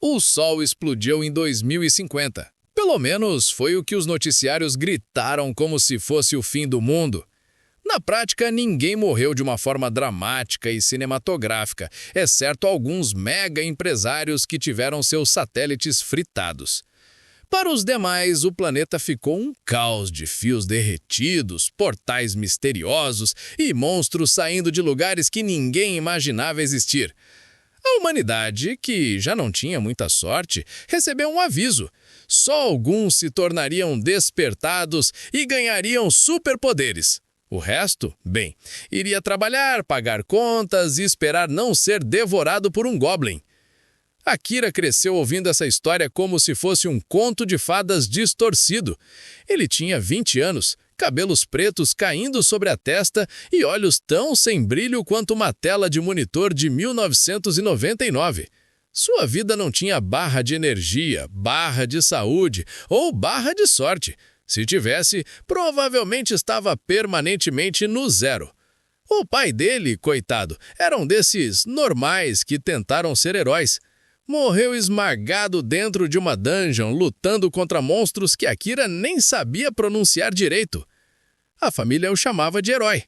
O Sol explodiu em 2050. Pelo menos foi o que os noticiários gritaram como se fosse o fim do mundo. Na prática, ninguém morreu de uma forma dramática e cinematográfica, exceto alguns mega empresários que tiveram seus satélites fritados. Para os demais, o planeta ficou um caos de fios derretidos, portais misteriosos e monstros saindo de lugares que ninguém imaginava existir. A humanidade, que já não tinha muita sorte, recebeu um aviso. Só alguns se tornariam despertados e ganhariam superpoderes. O resto, bem, iria trabalhar, pagar contas e esperar não ser devorado por um goblin. Akira cresceu ouvindo essa história como se fosse um conto de fadas distorcido. Ele tinha 20 anos, cabelos pretos caindo sobre a testa e olhos tão sem brilho quanto uma tela de monitor de 1999. Sua vida não tinha barra de energia, barra de saúde ou barra de sorte. Se tivesse, provavelmente estava permanentemente no zero. O pai dele, coitado, era um desses normais que tentaram ser heróis. Morreu esmagado dentro de uma dungeon, lutando contra monstros que Akira nem sabia pronunciar direito. A família o chamava de herói.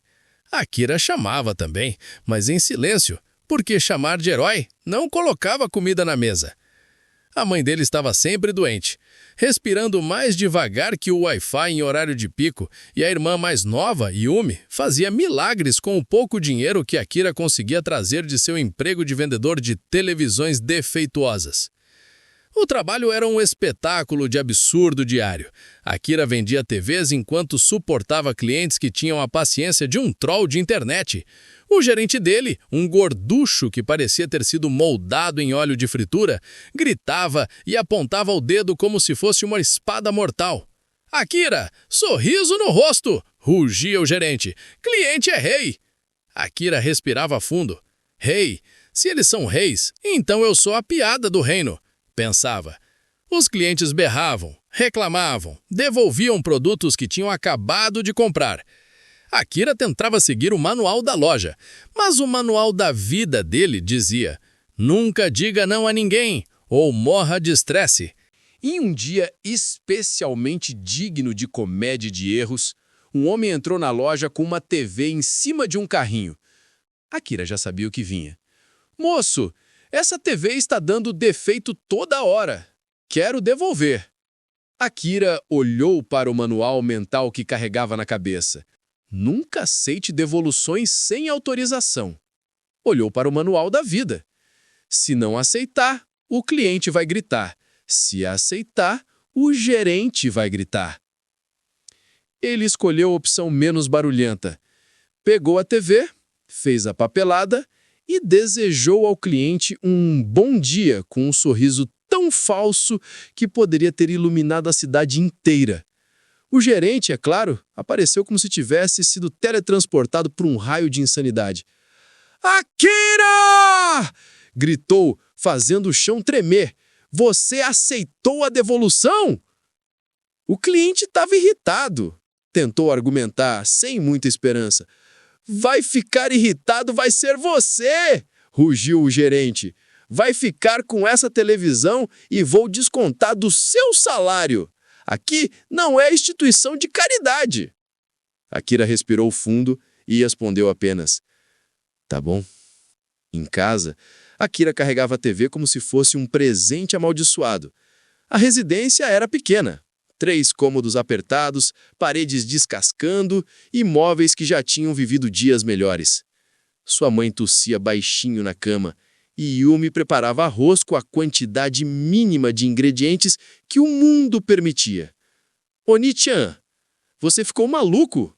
Akira chamava também, mas em silêncio, porque chamar de herói não colocava comida na mesa. A mãe dele estava sempre doente, respirando mais devagar que o Wi-Fi em horário de pico, e a irmã mais nova, Yumi, fazia milagres com o pouco dinheiro que Akira conseguia trazer de seu emprego de vendedor de televisões defeituosas. O trabalho era um espetáculo de absurdo diário. Akira vendia TVs enquanto suportava clientes que tinham a paciência de um troll de internet. O gerente dele, um gorducho que parecia ter sido moldado em óleo de fritura, gritava e apontava o dedo como se fosse uma espada mortal. "Akira, sorriso no rosto!" rugia o gerente. "Cliente é rei!" Akira respirava fundo. "Rei? Se eles são reis, então eu sou a piada do reino", pensava. Os clientes berravam, reclamavam, devolviam produtos que tinham acabado de comprar. Akira tentava seguir o manual da loja, mas o manual da vida dele dizia: "Nunca diga não a ninguém, ou morra de estresse." Em um dia especialmente digno de comédia e de erros, um homem entrou na loja com uma TV em cima de um carrinho. Akira já sabia o que vinha. "Moço, essa TV está dando defeito toda hora. Quero devolver." Akira olhou para o manual mental que carregava na cabeça. "Nunca aceite devoluções sem autorização." Olhou para o manual da vida. "Se não aceitar, o cliente vai gritar. Se aceitar, o gerente vai gritar." Ele escolheu a opção menos barulhenta. Pegou a TV, fez a papelada e desejou ao cliente um bom dia com um sorriso tão falso que poderia ter iluminado a cidade inteira. O gerente, é claro, apareceu como se tivesse sido teletransportado por um raio de insanidade. "Akira!" gritou, fazendo o chão tremer. "Você aceitou a devolução?" O cliente estava irritado. Tentou argumentar, sem muita esperança. "Vai ficar irritado, vai ser você!" rugiu o gerente. "Vai ficar com essa televisão e vou descontar do seu salário. Aqui não é instituição de caridade." Akira respirou fundo e respondeu apenas: "Tá bom." Em casa, Akira carregava a TV como se fosse um presente amaldiçoado. A residência era pequena. 3 cômodos apertados, paredes descascando e móveis que já tinham vivido dias melhores. Sua mãe tossia baixinho na cama e Yumi preparava arroz com a quantidade mínima de ingredientes que o mundo permitia. "Oni-chan, você ficou maluco?"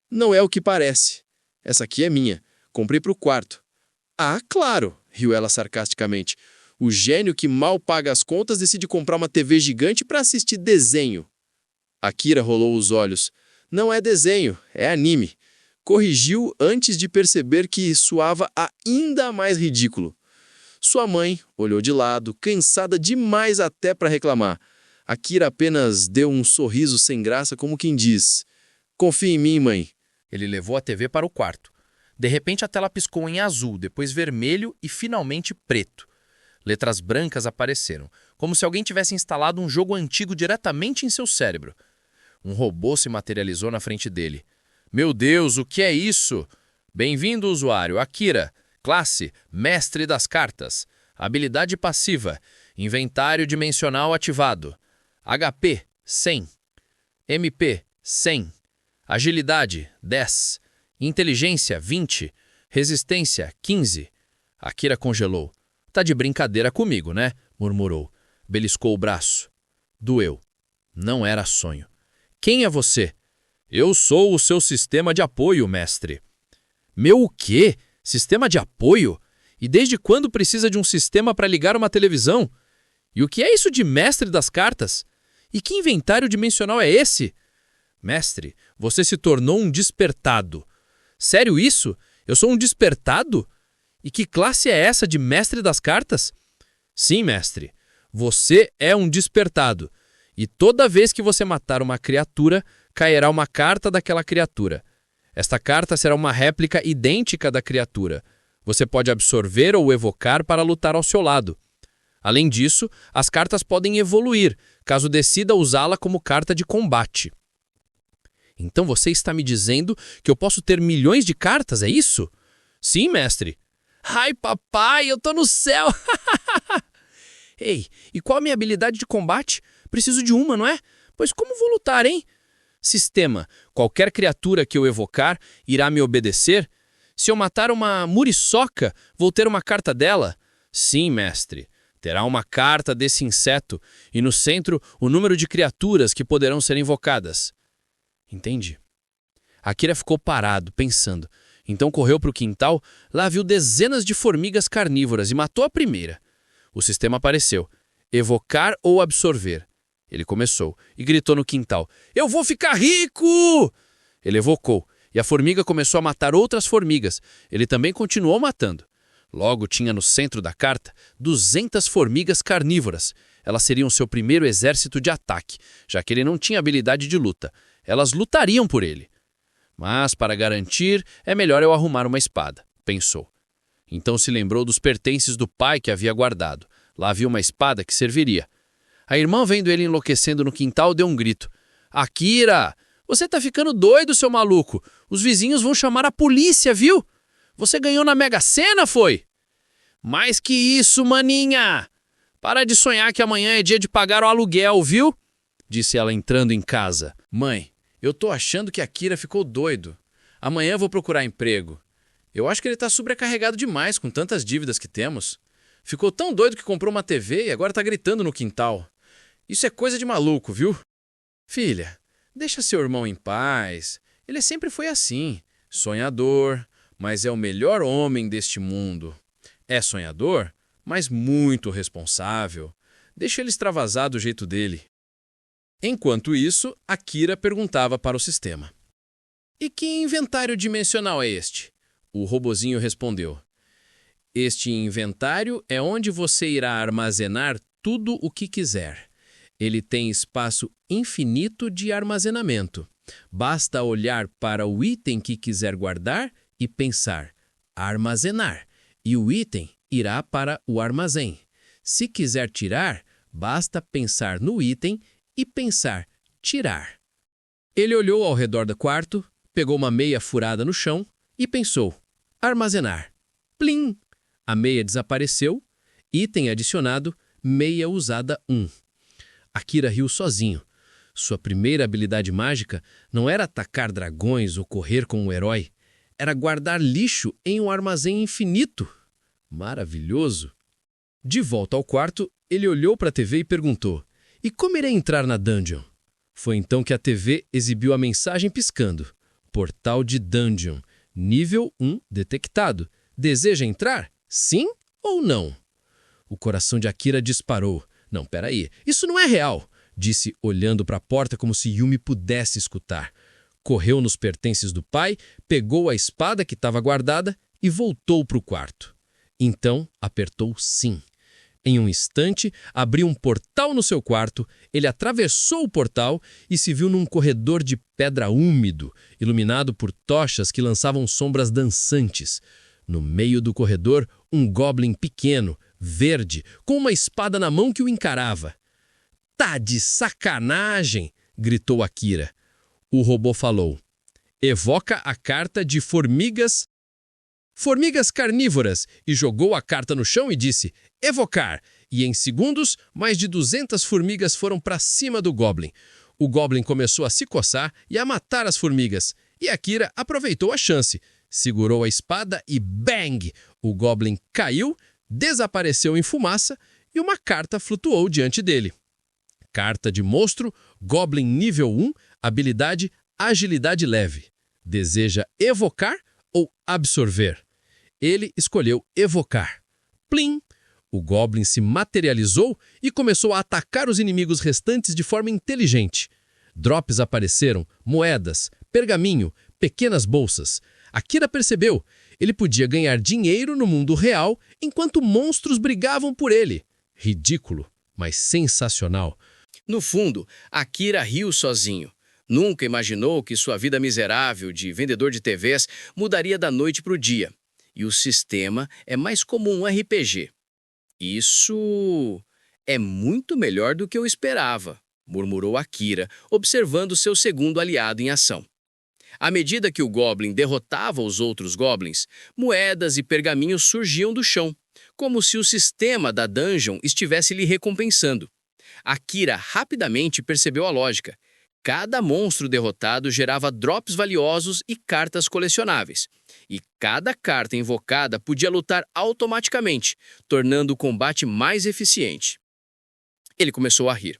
"Não é o que parece. Essa aqui é minha. Comprei para o quarto." "Ah, claro!" riu ela sarcasticamente. "O gênio que mal paga as contas decide comprar uma TV gigante para assistir desenho." Akira rolou os olhos. "Não é desenho, é anime." Corrigiu antes de perceber que soava ainda mais ridículo. Sua mãe olhou de lado, cansada demais até para reclamar. Akira apenas deu um sorriso sem graça, como quem diz: "Confia em mim, mãe." Ele levou a TV para o quarto. De repente a tela piscou em azul, depois vermelho e finalmente preto. Letras brancas apareceram, como se alguém tivesse instalado um jogo antigo diretamente em seu cérebro. Um robô se materializou na frente dele. Meu Deus, o que é isso? Bem-vindo, usuário. Akira. Classe, Mestre das Cartas. Habilidade passiva, Inventário Dimensional ativado. HP, 100. MP, 100. Agilidade, 10. Inteligência, 20. Resistência, 15. Akira congelou. Tá de brincadeira comigo, né? Murmurou. Beliscou o braço. Doeu. Não era sonho. Quem é você? Eu sou o seu sistema de apoio, mestre. Meu o quê? Sistema de apoio? E desde quando precisa de um sistema para ligar uma televisão? E o que é isso de mestre das cartas? E que inventário dimensional é esse? Mestre, você se tornou um despertado. Sério isso? Eu sou um despertado? E que classe é essa de mestre das cartas? Sim, mestre. Você é um despertado. E toda vez que você matar uma criatura, cairá uma carta daquela criatura. Esta carta será uma réplica idêntica da criatura. Você pode absorver ou evocar para lutar ao seu lado. Além disso, as cartas podem evoluir, caso decida usá-la como carta de combate. Então você está me dizendo que eu posso ter milhões de cartas, é isso? Sim, mestre. Ai, papai, eu tô no céu! Ei, e qual a minha habilidade de combate? Preciso de uma, não é? Pois como vou lutar, hein? Sistema. Qualquer criatura que eu evocar irá me obedecer? Se eu matar uma muriçoca, vou ter uma carta dela? Sim, mestre. Terá uma carta desse inseto e no centro o número de criaturas que poderão ser invocadas. Entendi. Akira ficou parado, pensando. Então correu para o quintal, lá viu dezenas de formigas carnívoras e matou a primeira. O sistema apareceu. Evocar ou absorver. Ele começou e gritou no quintal. Eu vou ficar rico! Ele evocou e a formiga começou a matar outras formigas. Ele também continuou matando. Logo tinha no centro da carta 200 formigas carnívoras. Elas seriam seu primeiro exército de ataque, já que ele não tinha habilidade de luta. Elas lutariam por ele. Mas, para garantir, é melhor eu arrumar uma espada, pensou. Então se lembrou dos pertences do pai que havia guardado. Lá havia uma espada que serviria. A irmã, vendo ele enlouquecendo no quintal, deu um grito. Akira, você tá ficando doido, seu maluco. Os vizinhos vão chamar a polícia, viu? Você ganhou na Mega Sena, foi? Mais que isso, maninha! Para de sonhar que amanhã é dia de pagar o aluguel, viu? Disse ela entrando em casa. Mãe, eu tô achando que Akira ficou doido. Amanhã eu vou procurar emprego. Eu acho que ele tá sobrecarregado demais com tantas dívidas que temos. Ficou tão doido que comprou uma TV e agora tá gritando no quintal. Isso é coisa de maluco, viu? Filha, deixa seu irmão em paz. Ele sempre foi assim, sonhador, mas é o melhor homem deste mundo. É sonhador, mas muito responsável. Deixa ele extravasar do jeito dele. Enquanto isso, Akira perguntava para o sistema. E que inventário dimensional é este? O robozinho respondeu. Este inventário é onde você irá armazenar tudo o que quiser. Ele tem espaço infinito de armazenamento. Basta olhar para o item que quiser guardar e pensar, armazenar, e o item irá para o armazém. Se quiser tirar, basta pensar no item e pensar, tirar. Ele olhou ao redor do quarto, pegou uma meia furada no chão e pensou, armazenar. Plim! A meia desapareceu, item adicionado, meia usada 1. Akira riu sozinho. Sua primeira habilidade mágica não era atacar dragões ou correr com um herói, era guardar lixo em um armazém infinito. Maravilhoso! De volta ao quarto, ele olhou para a TV e perguntou, e como irei entrar na dungeon? Foi então que a TV exibiu a mensagem piscando. Portal de dungeon. Nível 1 detectado. Deseja entrar? Sim ou não? O coração de Akira disparou. Não, peraí, isso não é real, disse olhando para a porta como se Yumi pudesse escutar. Correu nos pertences do pai, pegou a espada que estava guardada e voltou para o quarto. Então apertou sim. Em um instante, abriu um portal no seu quarto, ele atravessou o portal e se viu num corredor de pedra úmido, iluminado por tochas que lançavam sombras dançantes. No meio do corredor, um goblin pequeno, verde, com uma espada na mão que o encarava. "Tá de sacanagem!" gritou Akira. O robô falou: "Evoca a carta de formigas carnívoras", e jogou a carta no chão e disse: "Evocar!" E em segundos, mais de 200 formigas foram para cima do Goblin. O Goblin começou a se coçar e a matar as formigas. E Akira aproveitou a chance. Segurou a espada e bang! O Goblin caiu, desapareceu em fumaça e uma carta flutuou diante dele. Carta de monstro, Goblin nível 1, habilidade Agilidade Leve. Deseja evocar ou absorver? Ele escolheu evocar. Plim! O Goblin se materializou e começou a atacar os inimigos restantes de forma inteligente. Drops apareceram, moedas, pergaminho, pequenas bolsas. Akira percebeu, ele podia ganhar dinheiro no mundo real enquanto monstros brigavam por ele. Ridículo, mas sensacional. No fundo, Akira riu sozinho. Nunca imaginou que sua vida miserável de vendedor de TVs mudaria da noite para o dia. E o sistema é mais como um RPG. Isso é muito melhor do que eu esperava, murmurou Akira, observando seu segundo aliado em ação. À medida que o Goblin derrotava os outros Goblins, moedas e pergaminhos surgiam do chão, como se o sistema da dungeon estivesse lhe recompensando. Akira rapidamente percebeu a lógica. Cada monstro derrotado gerava drops valiosos e cartas colecionáveis. E cada carta invocada podia lutar automaticamente, tornando o combate mais eficiente. Ele começou a rir.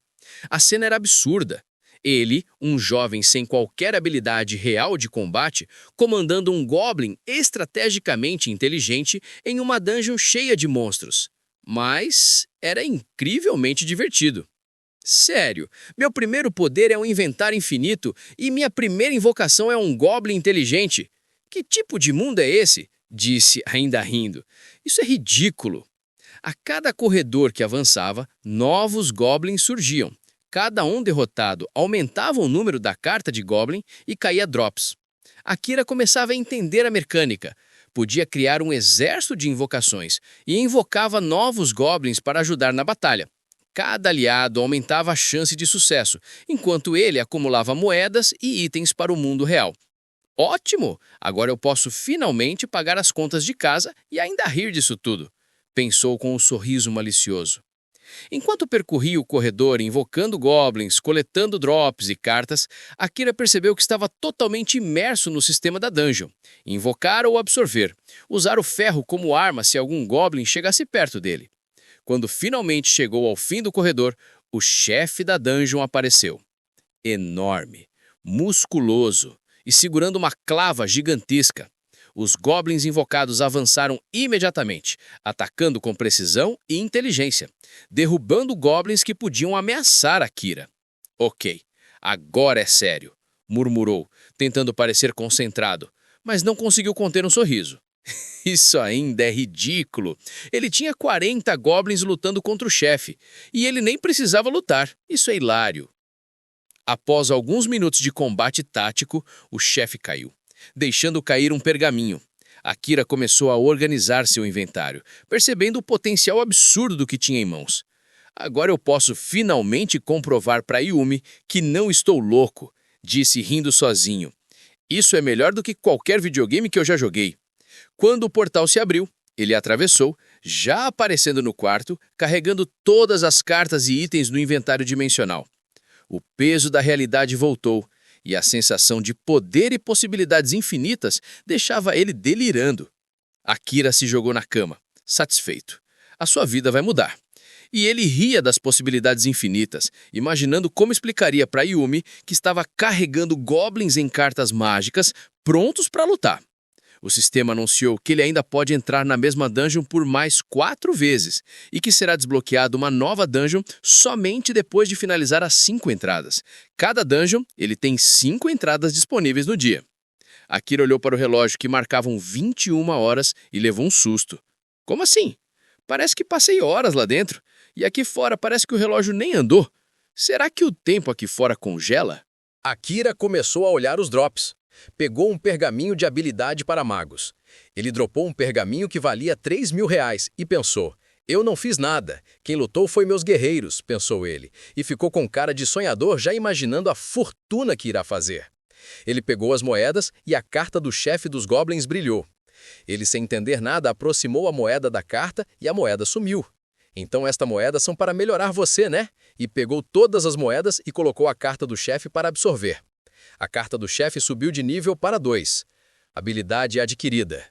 A cena era absurda. Ele, um jovem sem qualquer habilidade real de combate, comandando um Goblin estrategicamente inteligente em uma dungeon cheia de monstros. Mas era incrivelmente divertido. Sério, meu primeiro poder é um inventário infinito e minha primeira invocação é um Goblin inteligente. Que tipo de mundo é esse? Disse, ainda rindo. Isso é ridículo. A cada corredor que avançava, novos Goblins surgiam. Cada um derrotado aumentava o número da carta de Goblin e caía drops. Akira começava a entender a mecânica. Podia criar um exército de invocações e invocava novos Goblins para ajudar na batalha. Cada aliado aumentava a chance de sucesso, enquanto ele acumulava moedas e itens para o mundo real. Ótimo! Agora eu posso finalmente pagar as contas de casa e ainda rir disso tudo, pensou com um sorriso malicioso. Enquanto percorria o corredor invocando goblins, coletando drops e cartas, Akira percebeu que estava totalmente imerso no sistema da dungeon. Invocar ou absorver. Usar o ferro como arma se algum goblin chegasse perto dele. Quando finalmente chegou ao fim do corredor, o chefe da dungeon apareceu. Enorme, musculoso e segurando uma clava gigantesca. Os goblins invocados avançaram imediatamente, atacando com precisão e inteligência, derrubando goblins que podiam ameaçar Akira. Ok, agora é sério, murmurou, tentando parecer concentrado, mas não conseguiu conter um sorriso. Isso ainda é ridículo. Ele tinha 40 goblins lutando contra o chefe, e ele nem precisava lutar. Isso é hilário. Após alguns minutos de combate tático, o chefe caiu, deixando cair um pergaminho. Akira começou a organizar seu inventário, percebendo o potencial absurdo do que tinha em mãos. Agora eu posso finalmente comprovar para Yumi que não estou louco, disse rindo sozinho. Isso é melhor do que qualquer videogame que eu já joguei. Quando o portal se abriu, ele atravessou, já aparecendo no quarto, carregando todas as cartas e itens no inventário dimensional. O peso da realidade voltou, e a sensação de poder e possibilidades infinitas deixava ele delirando. Akira se jogou na cama, satisfeito. A sua vida vai mudar. E ele ria das possibilidades infinitas, imaginando como explicaria para Yumi que estava carregando goblins em cartas mágicas prontos para lutar. O sistema anunciou que ele ainda pode entrar na mesma dungeon por mais 4 vezes e que será desbloqueado uma nova dungeon somente depois de finalizar as 5 entradas. Cada dungeon, ele tem 5 entradas disponíveis no dia. Akira olhou para o relógio que marcavam 21 horas e levou um susto. Como assim? Parece que passei horas lá dentro e aqui fora parece que o relógio nem andou. Será que o tempo aqui fora congela? Akira começou a olhar os drops. Pegou um pergaminho de habilidade para magos. Ele dropou um pergaminho que valia R$3.000 e pensou, Eu não fiz nada. Quem lutou foi meus guerreiros, pensou ele, e ficou com cara de sonhador já imaginando a fortuna que irá fazer. Ele pegou as moedas e a carta do chefe dos goblins brilhou. Ele, sem entender nada, aproximou a moeda da carta e a moeda sumiu. Então esta moeda são para melhorar você, né? E pegou todas as moedas e colocou a carta do chefe para absorver. A carta do chefe subiu de nível para 2. Habilidade adquirida.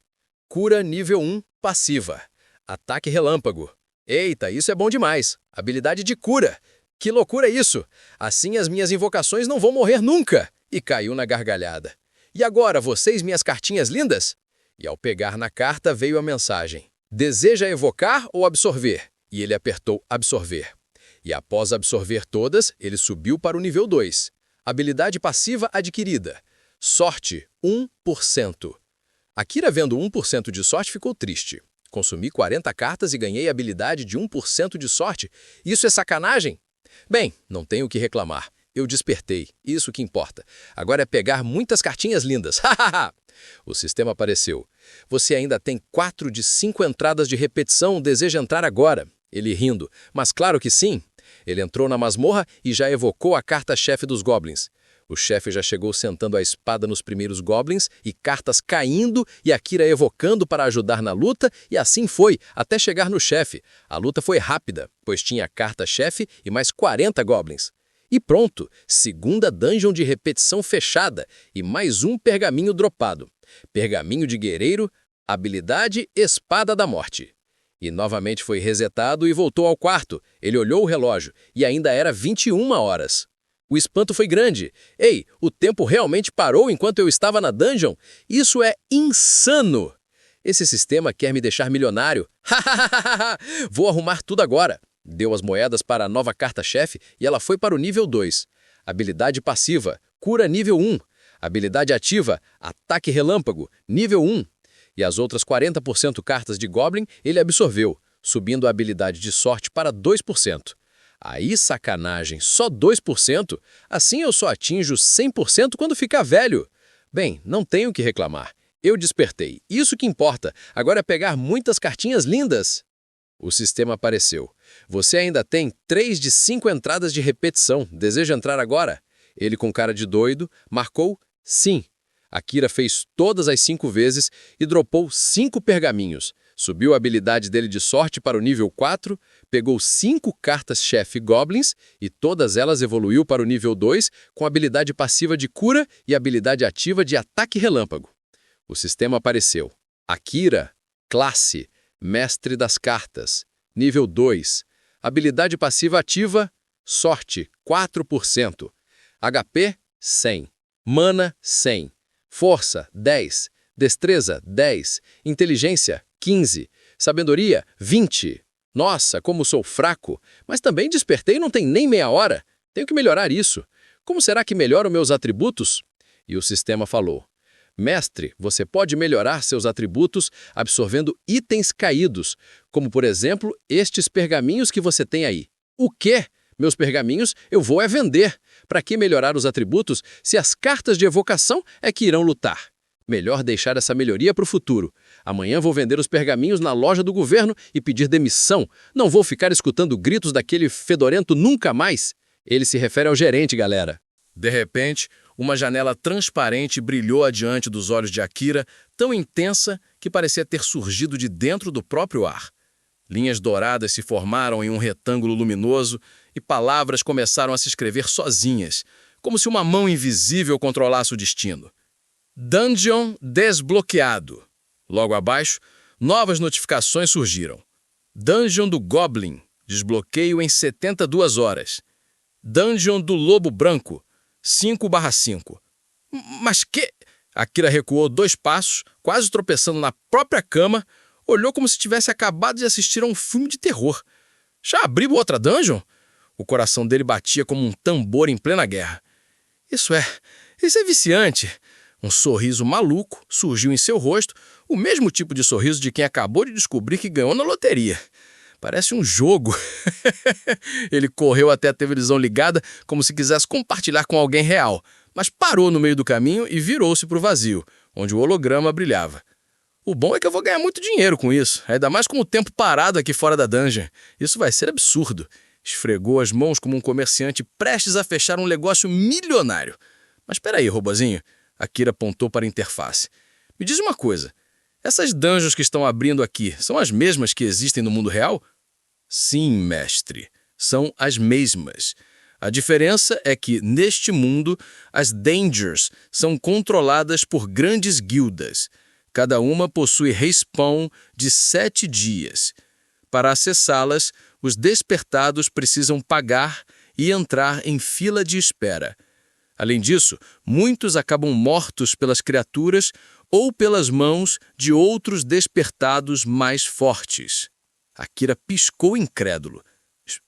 Cura nível 1, passiva. Ataque relâmpago. Eita, isso é bom demais. Habilidade de cura. Que loucura é isso? Assim as minhas invocações não vão morrer nunca. E caiu na gargalhada. E agora, vocês, minhas cartinhas lindas? E ao pegar na carta veio a mensagem. Deseja evocar ou absorver? E ele apertou absorver. E após absorver todas, ele subiu para o nível 2. Habilidade passiva adquirida. Sorte, 1%. Akira, vendo 1% de sorte, ficou triste. Consumi 40 cartas e ganhei a habilidade de 1% de sorte. Isso é sacanagem? Bem, não tenho o que reclamar. Eu despertei, isso que importa. Agora é pegar muitas cartinhas lindas. O sistema apareceu. Você ainda tem 4 de 5 entradas de repetição, deseja entrar agora? Ele rindo. Mas claro que sim. Ele entrou na masmorra e já evocou a carta-chefe dos goblins. O chefe já chegou sentando a espada nos primeiros goblins e cartas caindo e Akira evocando para ajudar na luta, e assim foi, até chegar no chefe. A luta foi rápida, pois tinha a carta-chefe e mais 40 goblins. E pronto, segunda dungeon de repetição fechada e mais um pergaminho dropado. Pergaminho de guerreiro, habilidade Espada da Morte. E novamente foi resetado e voltou ao quarto. Ele olhou o relógio e ainda era 21 horas. O espanto foi grande. Ei, o tempo realmente parou enquanto eu estava na dungeon? Isso é insano! Esse sistema quer me deixar milionário. Vou arrumar tudo agora. Deu as moedas para a nova carta-chefe e ela foi para o nível 2. Habilidade passiva, cura nível 1. Habilidade ativa, ataque relâmpago, nível 1. E as outras 40% cartas de Goblin ele absorveu, subindo a habilidade de sorte para 2%. Aí sacanagem, só 2%? Assim eu só atinjo 100% quando ficar velho. Bem, não tenho o que reclamar. Eu despertei, isso que importa. Agora é pegar muitas cartinhas lindas. O sistema apareceu. Você ainda tem 3 de 5 entradas de repetição. Deseja entrar agora? Ele, com cara de doido, marcou sim. Akira fez todas as 5 vezes e dropou 5 pergaminhos. Subiu a habilidade dele de sorte para o nível 4, pegou 5 cartas-chefe Goblins e todas elas evoluiu para o nível 2 com habilidade passiva de cura e habilidade ativa de ataque relâmpago. O sistema apareceu. Akira, classe, mestre das cartas, nível 2. Habilidade passiva ativa, sorte, 4%. HP, 100. Mana, 100. Força, 10. Destreza, 10. Inteligência, 15. Sabedoria, 20. Nossa, como sou fraco. Mas também despertei não tem nem meia hora. Tenho que melhorar isso. Como será que melhoro meus atributos? E o sistema falou. Mestre, você pode melhorar seus atributos absorvendo itens caídos, como, por exemplo, estes pergaminhos que você tem aí. O quê? Meus pergaminhos eu vou vender. Para que melhorar os atributos se as cartas de evocação é que irão lutar? Melhor deixar essa melhoria para o futuro. Amanhã vou vender os pergaminhos na loja do governo e pedir demissão. Não vou ficar escutando gritos daquele fedorento nunca mais. Ele se refere ao gerente, galera. De repente, uma janela transparente brilhou adiante dos olhos de Akira, tão intensa que parecia ter surgido de dentro do próprio ar. Linhas douradas se formaram em um retângulo luminoso e palavras começaram a se escrever sozinhas, como se uma mão invisível controlasse o destino. Dungeon desbloqueado. Logo abaixo, novas notificações surgiram. Dungeon do Goblin, desbloqueio em 72 horas. Dungeon do Lobo Branco, 5/5. Mas que... Akira recuou 2 passos, quase tropeçando na própria cama, olhou como se tivesse acabado de assistir a um filme de terror. Já abriu outra dungeon? O coração dele batia como um tambor em plena guerra. Isso é viciante. Um sorriso maluco surgiu em seu rosto, o mesmo tipo de sorriso de quem acabou de descobrir que ganhou na loteria. Parece um jogo. Ele correu até a televisão ligada como se quisesse compartilhar com alguém real, mas parou no meio do caminho e virou-se para o vazio, onde o holograma brilhava. O bom é que eu vou ganhar muito dinheiro com isso, ainda mais com o tempo parado aqui fora da dungeon. Isso vai ser absurdo. Esfregou as mãos como um comerciante prestes a fechar um negócio milionário. Mas peraí, robozinho. Akira apontou para a interface. Me diz uma coisa. Essas dungeons que estão abrindo aqui são as mesmas que existem no mundo real? Sim, mestre. São as mesmas. A diferença é que, neste mundo, as Dangers são controladas por grandes guildas. Cada uma possui respawn de 7 dias. Para acessá-las, os despertados precisam pagar e entrar em fila de espera. Além disso, muitos acabam mortos pelas criaturas ou pelas mãos de outros despertados mais fortes. Akira piscou incrédulo.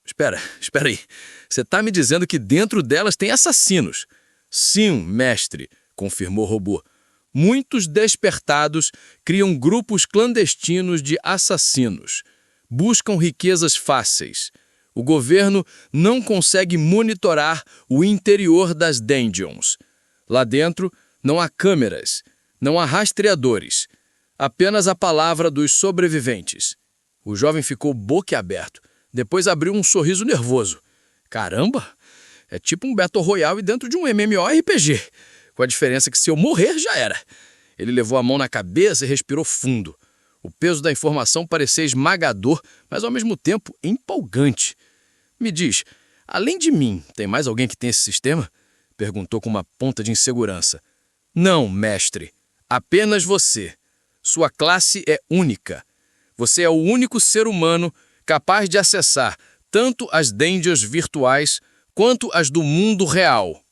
Espera aí. Você está me dizendo que dentro delas tem assassinos? Sim, mestre, confirmou o robô. Muitos despertados criam grupos clandestinos de assassinos. Buscam riquezas fáceis. O governo não consegue monitorar o interior das dungeons. Lá dentro não há câmeras, não há rastreadores. Apenas a palavra dos sobreviventes. O jovem ficou boquiaberto. Depois abriu um sorriso nervoso. Caramba! É tipo um Battle Royale dentro de um MMORPG. Com a diferença que se eu morrer, já era. Ele levou a mão na cabeça e respirou fundo. O peso da informação parecia esmagador, mas ao mesmo tempo empolgante. Me diz, além de mim, tem mais alguém que tem esse sistema? Perguntou com uma ponta de insegurança. Não, mestre. Apenas você. Sua classe é única. Você é o único ser humano capaz de acessar tanto as dungeons virtuais quanto as do mundo real.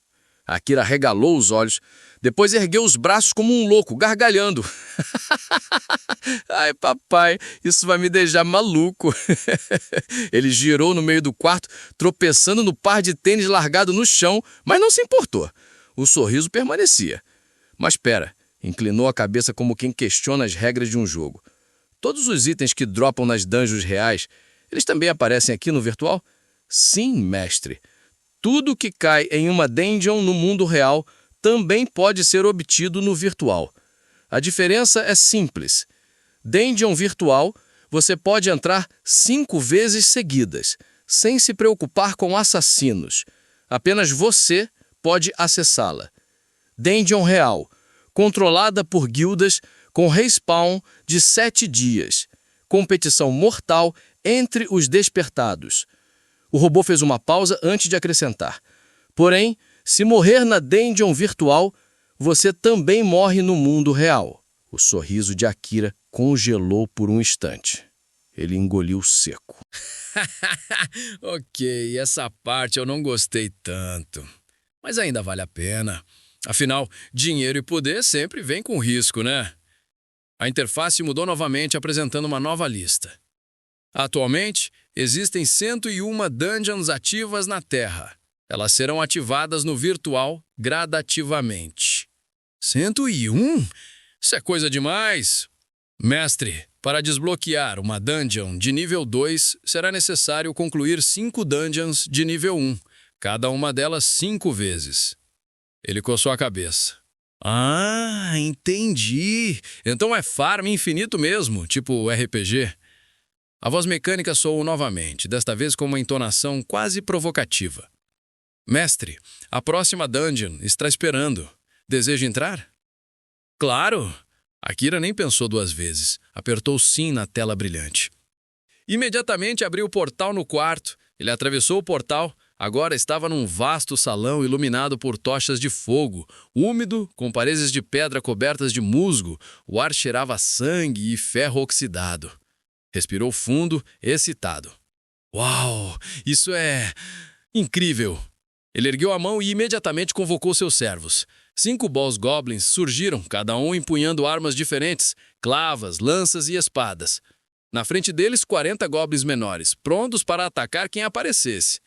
Akira regalou os olhos, depois ergueu os braços como um louco, gargalhando. Ai, papai, isso vai me deixar maluco. Ele girou no meio do quarto, tropeçando no par de tênis largado no chão, mas não se importou. O sorriso permanecia. Mas espera, inclinou a cabeça como quem questiona as regras de um jogo. Todos os itens que dropam nas dungeons reais, eles também aparecem aqui no virtual? Sim, mestre. Tudo que cai em uma dungeon no mundo real também pode ser obtido no virtual. A diferença é simples. Dungeon virtual, você pode entrar 5 vezes seguidas, sem se preocupar com assassinos. Apenas você pode acessá-la. Dungeon real, controlada por guildas com respawn de 7 dias. Competição mortal entre os despertados. O robô fez uma pausa antes de acrescentar. Porém, se morrer na dungeon virtual, você também morre no mundo real. O sorriso de Akira congelou por um instante. Ele engoliu seco. Ok, essa parte eu não gostei tanto. Mas ainda vale a pena. Afinal, dinheiro e poder sempre vêm com risco, né? A interface mudou novamente, apresentando uma nova lista. Atualmente, existem 101 dungeons ativas na Terra. Elas serão ativadas no virtual gradativamente. 101? Isso é coisa demais! Mestre, para desbloquear uma dungeon de nível 2, será necessário concluir 5 dungeons de nível 1, cada uma delas 5 vezes. Ele coçou a cabeça. Ah, entendi! Então é farm infinito mesmo, tipo RPG. A voz mecânica soou novamente, desta vez com uma entonação quase provocativa. Mestre, a próxima dungeon está esperando. Deseja entrar? Claro! Akira nem pensou 2 vezes. Apertou sim na tela brilhante. Imediatamente abriu o portal no quarto. Ele atravessou o portal. Agora estava num vasto salão iluminado por tochas de fogo, úmido, com paredes de pedra cobertas de musgo. O ar cheirava a sangue e ferro oxidado. Respirou fundo, excitado. Uau! Isso é incrível! Ele ergueu a mão e imediatamente convocou seus servos. 5 Boss Goblins surgiram, cada um empunhando armas diferentes, clavas, lanças e espadas. Na frente deles, 40 Goblins menores, prontos para atacar quem aparecesse.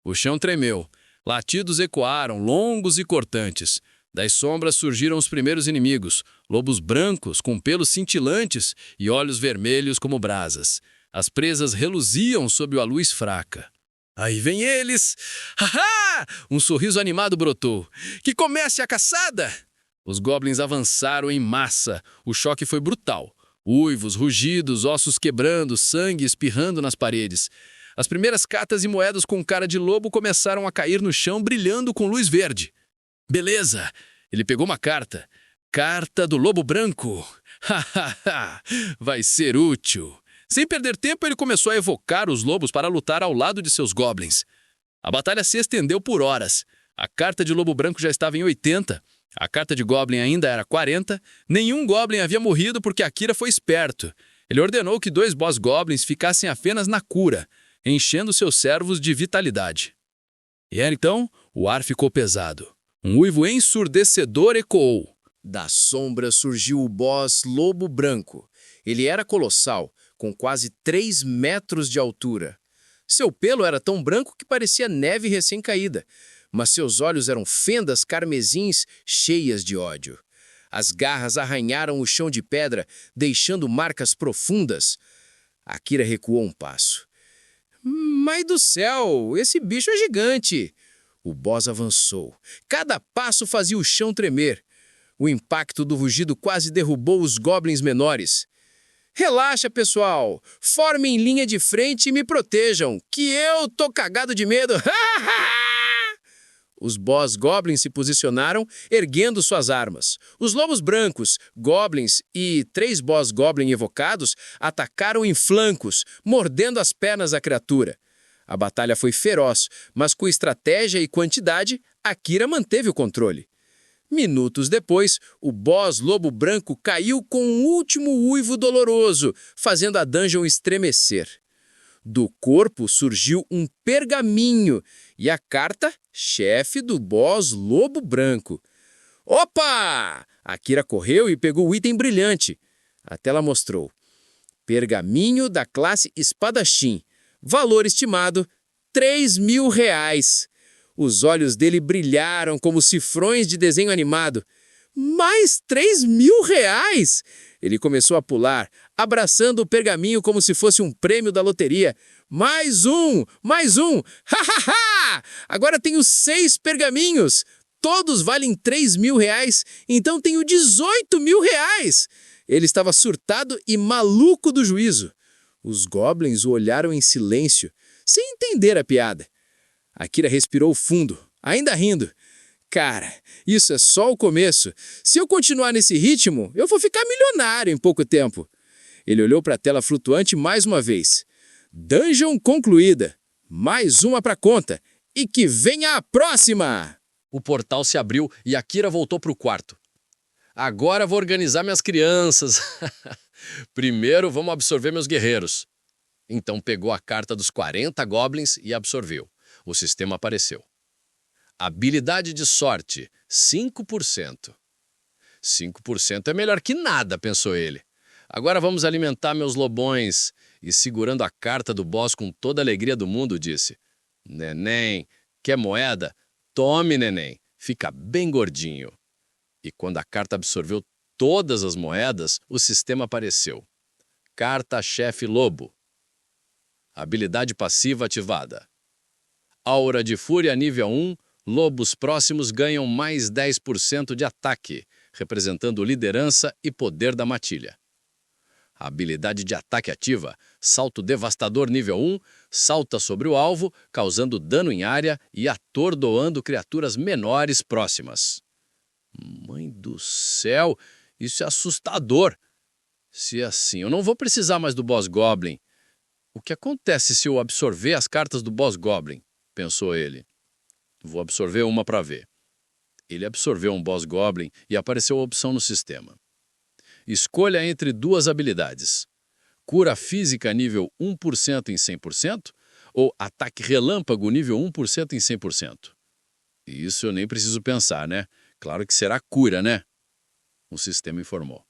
O chão tremeu. Latidos ecoaram, longos e cortantes. Das sombras surgiram os primeiros inimigos, lobos brancos com pelos cintilantes e olhos vermelhos como brasas. As presas reluziam sob a luz fraca. Aí vem eles! Haha! Um sorriso animado brotou. Que comece a caçada! Os goblins avançaram em massa. O choque foi brutal. Uivos, rugidos, ossos quebrando, sangue espirrando nas paredes. As primeiras cartas e moedas com cara de lobo começaram a cair no chão, brilhando com luz verde. Beleza! Ele pegou uma carta. Carta do Lobo Branco. Hahaha! Vai ser útil. Sem perder tempo, ele começou a evocar os lobos para lutar ao lado de seus goblins. A batalha se estendeu por horas. A carta de Lobo Branco já estava em 80. A carta de Goblin ainda era 40. Nenhum Goblin havia morrido porque Akira foi esperto. Ele ordenou que 2 Boss Goblins ficassem apenas na cura, enchendo seus servos de vitalidade. E então, o ar ficou pesado. Um uivo ensurdecedor ecoou. Da sombra surgiu o boss Lobo Branco. Ele era colossal, com quase 3 metros de altura. Seu pelo era tão branco que parecia neve recém-caída, mas seus olhos eram fendas carmesins cheias de ódio. As garras arranharam o chão de pedra, deixando marcas profundas. Akira recuou um passo. Mãe do céu, esse bicho é gigante! O boss avançou. Cada passo fazia o chão tremer. O impacto do rugido quase derrubou os goblins menores. Relaxa, pessoal! Formem linha de frente e me protejam, que eu tô cagado de medo! Os boss goblins se posicionaram, erguendo suas armas. Os lobos brancos, goblins e 3 boss goblin evocados atacaram em flancos, mordendo as pernas da criatura. A batalha foi feroz, mas com estratégia e quantidade, Akira manteve o controle. Minutos depois, o boss Lobo Branco caiu com um último uivo doloroso, fazendo a dungeon estremecer. Do corpo surgiu um pergaminho e a carta chefe do boss Lobo Branco. Opa! Akira correu e pegou o item brilhante. A tela mostrou. Pergaminho da classe Espadachim. Valor estimado, R$3.000. Os olhos dele brilharam como cifrões de desenho animado. Mais R$3.000! Ele começou a pular, abraçando o pergaminho como se fosse um prêmio da loteria. Mais um! Mais um! Ha, ha, ha! Agora tenho 6 pergaminhos! Todos valem R$3.000, então tenho R$18.000! Ele estava surtado e maluco do juízo. Os goblins o olharam em silêncio, sem entender a piada. Akira respirou fundo, ainda rindo. Cara, isso é só o começo. Se eu continuar nesse ritmo, eu vou ficar milionário em pouco tempo. Ele olhou para a tela flutuante mais uma vez. Dungeon concluída. Mais uma para conta. E que venha a próxima! O portal se abriu e Akira voltou para o quarto. Agora vou organizar minhas crianças. Primeiro vamos absorver meus guerreiros. Então pegou a carta dos 40 goblins e absorveu. O sistema apareceu. Habilidade de sorte, 5%. 5% é melhor que nada, pensou ele. Agora vamos alimentar meus lobões. E segurando a carta do boss com toda a alegria do mundo, disse: Neném, quer moeda? Tome, neném. Fica bem gordinho. E quando a carta absorveu todas as moedas, o sistema apareceu. Carta-chefe lobo. Habilidade passiva ativada. Aura de fúria nível 1. Lobos próximos ganham mais 10% de ataque, representando liderança e poder da matilha. A habilidade de ataque ativa, salto devastador nível 1, salta sobre o alvo, causando dano em área e atordoando criaturas menores próximas. Mãe do céu, isso é assustador. Se é assim, eu não vou precisar mais do Boss Goblin. O que acontece se eu absorver as cartas do Boss Goblin? Pensou ele. Vou absorver uma para ver. Ele absorveu um Boss Goblin e apareceu a opção no sistema. Escolha entre 2 habilidades. Cura física nível 1% em 100% ou ataque relâmpago nível 1% em 100%. Isso eu nem preciso pensar, né? Claro que será cura, né? O sistema informou.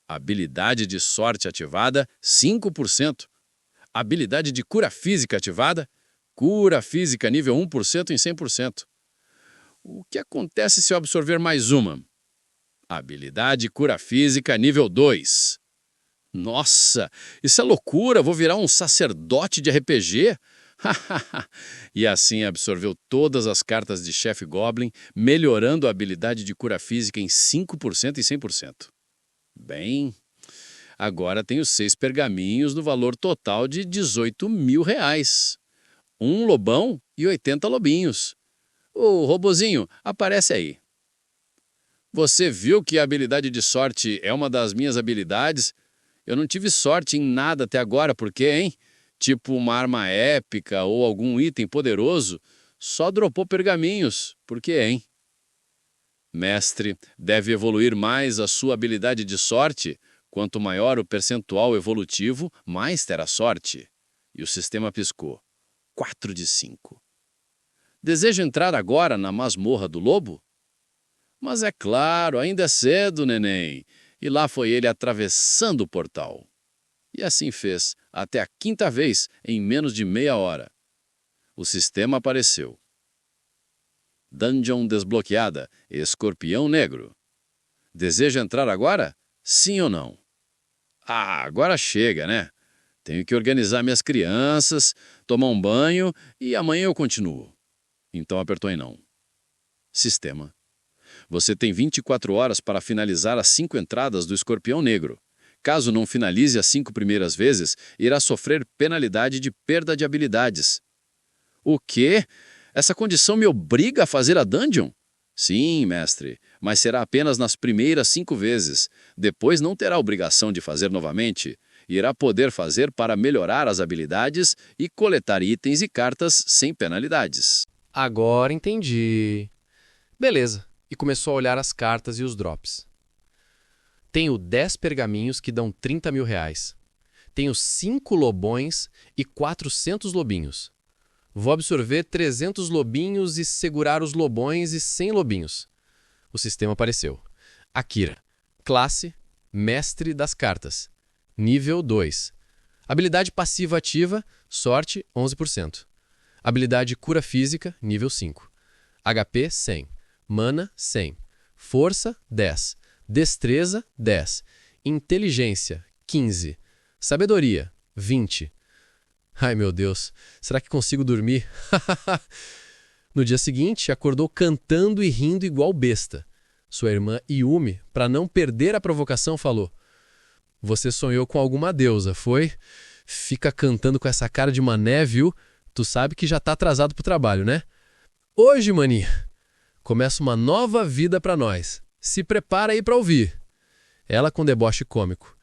Habilidade de sorte ativada, 5%. Habilidade de cura física ativada, cura física nível 1% em 100%. O que acontece se eu absorver mais uma? Habilidade cura física nível 2. Nossa, isso é loucura, vou virar um sacerdote de RPG? E assim absorveu todas as cartas de chefe Goblin, melhorando a habilidade de cura física em 5% e 100%. Bem, Agora tenho 6 pergaminhos no valor total de R$ 18.000. Um lobão e 80 lobinhos. Ô, robozinho, aparece aí. Você viu que a habilidade de sorte é uma das minhas habilidades? Eu não tive sorte em nada até agora, por quê, hein? Tipo uma arma épica ou algum item poderoso, só dropou pergaminhos. Por quê, hein? Mestre, deve evoluir mais a sua habilidade de sorte. Quanto maior o percentual evolutivo, mais terá sorte. E o sistema piscou. 4 de 5. Deseja entrar agora na masmorra do lobo? Mas é claro, ainda é cedo, neném. E lá foi ele atravessando o portal. E assim fez, até a 5ª vez, em menos de meia hora. O sistema apareceu. Dungeon desbloqueada, Escorpião Negro. Deseja entrar agora? Sim ou não? Ah, agora chega, né? Tenho que organizar minhas crianças, tomar um banho e amanhã eu continuo. Então apertou em não. Sistema. Você tem 24 horas para finalizar as 5 entradas do Escorpião Negro. Caso não finalize as 5 primeiras vezes, irá sofrer penalidade de perda de habilidades. O quê? Essa condição me obriga a fazer a dungeon? Sim, mestre, mas será apenas nas primeiras 5 vezes. Depois não terá obrigação de fazer novamente. Irá poder fazer para melhorar as habilidades e coletar itens e cartas sem penalidades. Agora entendi. Beleza. E começou a olhar as cartas e os drops. Tenho 10 pergaminhos que dão R$ 30.000. Tenho 5 lobões e 400 lobinhos. Vou absorver 300 lobinhos e segurar os lobões e 100 lobinhos. O sistema apareceu. Akira. Classe, Mestre das Cartas. Nível 2. Habilidade passiva ativa, sorte 11%. Habilidade cura física, nível 5. HP 100. Mana 100. Força 10. Destreza 10. Inteligência 15. Sabedoria 20. Ai, meu Deus, será que consigo dormir? No dia seguinte, acordou cantando e rindo igual besta. Sua irmã Yumi, para não perder a provocação, falou: Você sonhou com alguma deusa, foi? Fica cantando com essa cara de mané, viu? Tu sabe que já tá atrasado pro trabalho, né? Hoje, maninha, começa uma nova vida pra nós. Se prepara aí pra ouvir. Ela com deboche cômico.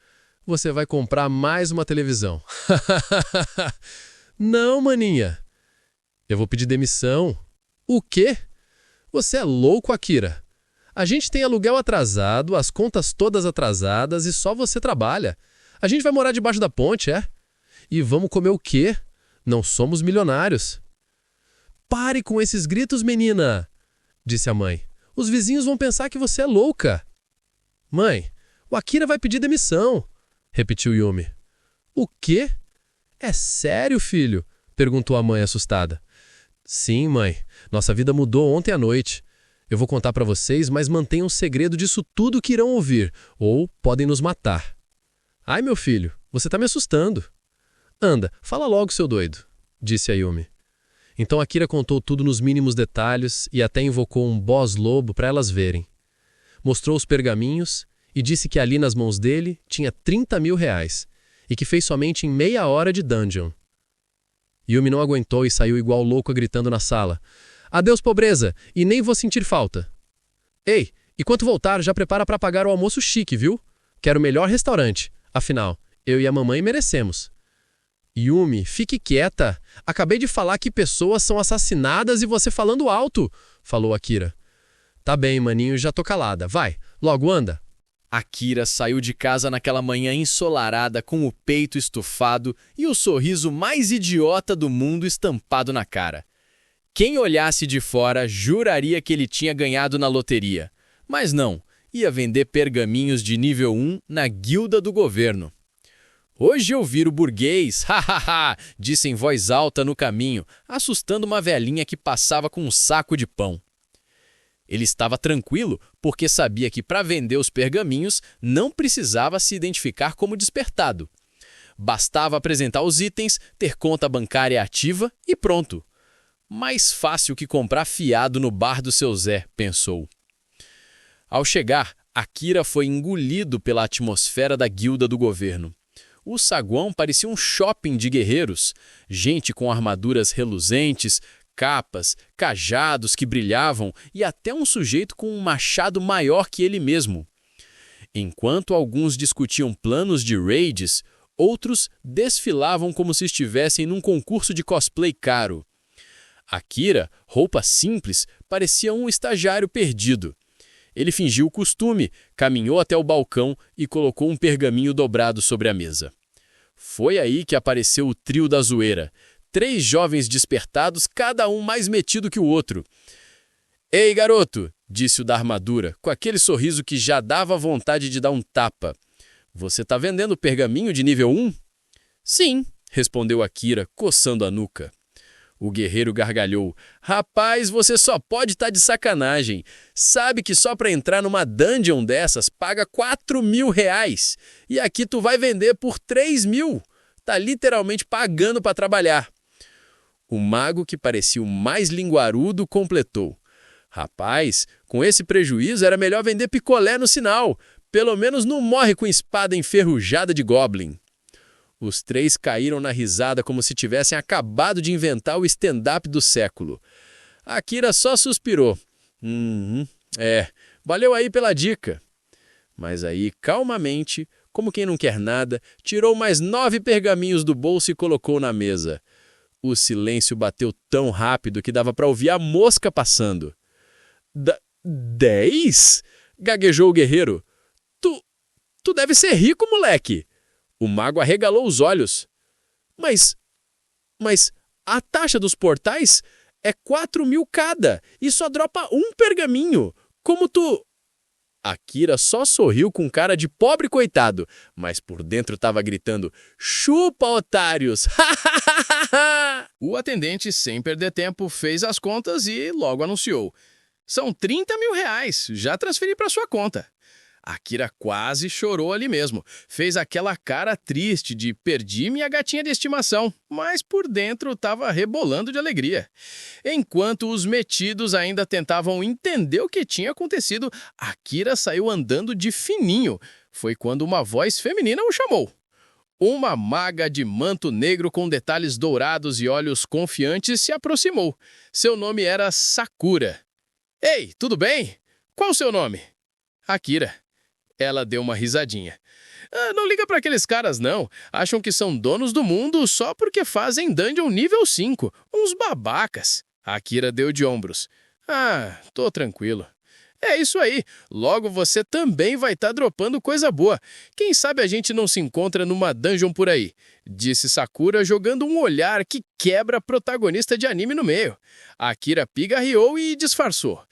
Você vai comprar mais uma televisão. Não, maninha. Eu vou pedir demissão. O quê? Você é louco, Akira. A gente tem aluguel atrasado, as contas todas atrasadas e só você trabalha. A gente vai morar debaixo da ponte, é? E vamos comer o quê? Não somos milionários. Pare com esses gritos, menina, disse a mãe. Os vizinhos vão pensar que você é louca. Mãe, o Akira vai pedir demissão, repetiu Yumi. O quê? É sério, filho? Perguntou a mãe assustada. Sim, mãe. Nossa vida mudou ontem à noite. Eu vou contar para vocês, mas mantenham segredo disso tudo que irão ouvir, ou podem nos matar. Ai, meu filho, você tá me assustando. Anda, fala logo, seu doido, disse a Yumi. Então Akira contou tudo nos mínimos detalhes e até invocou um boss-lobo para elas verem. Mostrou os pergaminhos e disse que ali nas mãos dele tinha R$ 30.000 e que fez somente em meia hora de dungeon. Yumi não aguentou e saiu igual louco gritando na sala. Adeus, pobreza, e nem vou sentir falta. Ei, e quando voltar, já prepara para pagar o almoço chique, viu? Quero o melhor restaurante. Afinal, eu e a mamãe merecemos. Yumi, fique quieta. Acabei de falar que pessoas são assassinadas e você falando alto, falou Akira. Tá bem, maninho, já tô calada. Vai, logo anda. Akira saiu de casa naquela manhã ensolarada com o peito estufado e o sorriso mais idiota do mundo estampado na cara. Quem olhasse de fora juraria que ele tinha ganhado na loteria. Mas não, ia vender pergaminhos de nível 1 na guilda do governo. Hoje eu viro burguês, hahaha, disse em voz alta no caminho, assustando uma velhinha que passava com um saco de pão. Ele estava tranquilo porque sabia que para vender os pergaminhos não precisava se identificar como despertado. Bastava apresentar os itens, ter conta bancária ativa e pronto. Mais fácil que comprar fiado no bar do seu Zé, pensou. Ao chegar, Akira foi engolido pela atmosfera da guilda do governo. O saguão parecia um shopping de guerreiros, gente com armaduras reluzentes, capas, cajados que brilhavam e até um sujeito com um machado maior que ele mesmo. Enquanto alguns discutiam planos de raids, outros desfilavam como se estivessem num concurso de cosplay caro. Akira, roupa simples, parecia um estagiário perdido. Ele fingiu o costume, caminhou até o balcão e colocou um pergaminho dobrado sobre a mesa. Foi aí que apareceu o trio da zoeira. 3 jovens despertados, cada um mais metido que o outro. "Ei, garoto!" disse o da armadura, com aquele sorriso que já dava vontade de dar um tapa. "Você tá vendendo pergaminho de nível 1? "Sim", respondeu Akira, coçando a nuca. O guerreiro gargalhou. "Rapaz, você só pode estar de sacanagem. Sabe que só para entrar numa dungeon dessas paga 4.000 reais. E aqui tu vai vender por 3.000. Tá literalmente pagando para trabalhar." O mago, que parecia o mais linguarudo, completou. "Rapaz, com esse prejuízo era melhor vender picolé no sinal. Pelo menos não morre com espada enferrujada de goblin." Os 3 caíram na risada como se tivessem acabado de inventar o stand-up do século. Akira só suspirou. Valeu aí pela dica." Mas aí, calmamente, como quem não quer nada, tirou mais 9 pergaminhos do bolso e colocou na mesa. O silêncio bateu tão rápido que dava para ouvir a mosca passando. 10? Gaguejou o guerreiro. Tu deve ser rico, moleque." O mago arregalou os olhos. Mas a taxa dos portais é 4.000 cada e só dropa um pergaminho. Como tu... Akira só sorriu com cara de pobre coitado, mas por dentro estava gritando: "Chupa, otários!" O atendente, sem perder tempo, fez as contas e logo anunciou: "São 30.000 reais, já transferi para sua conta." Akira quase chorou ali mesmo. Fez aquela cara triste de "perdi minha gatinha de estimação", mas por dentro estava rebolando de alegria. Enquanto os metidos ainda tentavam entender o que tinha acontecido, Akira saiu andando de fininho. Foi quando uma voz feminina o chamou. Uma maga de manto negro com detalhes dourados e olhos confiantes se aproximou. Seu nome era Sakura. "Ei, tudo bem? Qual o seu nome?" "Akira." Ela deu uma risadinha. "Não liga para aqueles caras, não. Acham que são donos do mundo só porque fazem dungeon nível 5. Uns babacas." Akira deu de ombros. Tô tranquilo." "É isso aí. Logo você também vai estar dropando coisa boa. Quem sabe a gente não se encontra numa dungeon por aí", disse Sakura, jogando um olhar que quebra protagonista de anime no meio. Akira pigarreou e disfarçou.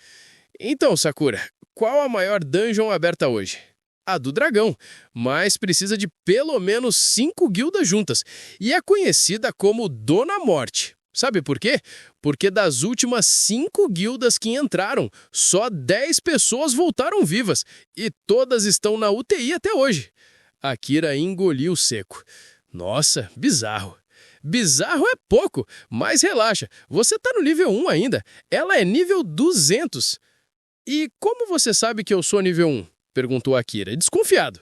"Então, Sakura, qual a maior dungeon aberta hoje?" "A do dragão, mas precisa de pelo menos 5 guildas juntas e é conhecida como Dona Morte. Sabe por quê? Porque das últimas 5 guildas que entraram, só 10 pessoas voltaram vivas e todas estão na UTI até hoje." Akira engoliu seco. "Nossa, bizarro." "Bizarro é pouco, mas relaxa, você tá no nível 1 ainda. Ela é nível 200. "E como você sabe que eu sou nível 1? Perguntou Akira, desconfiado.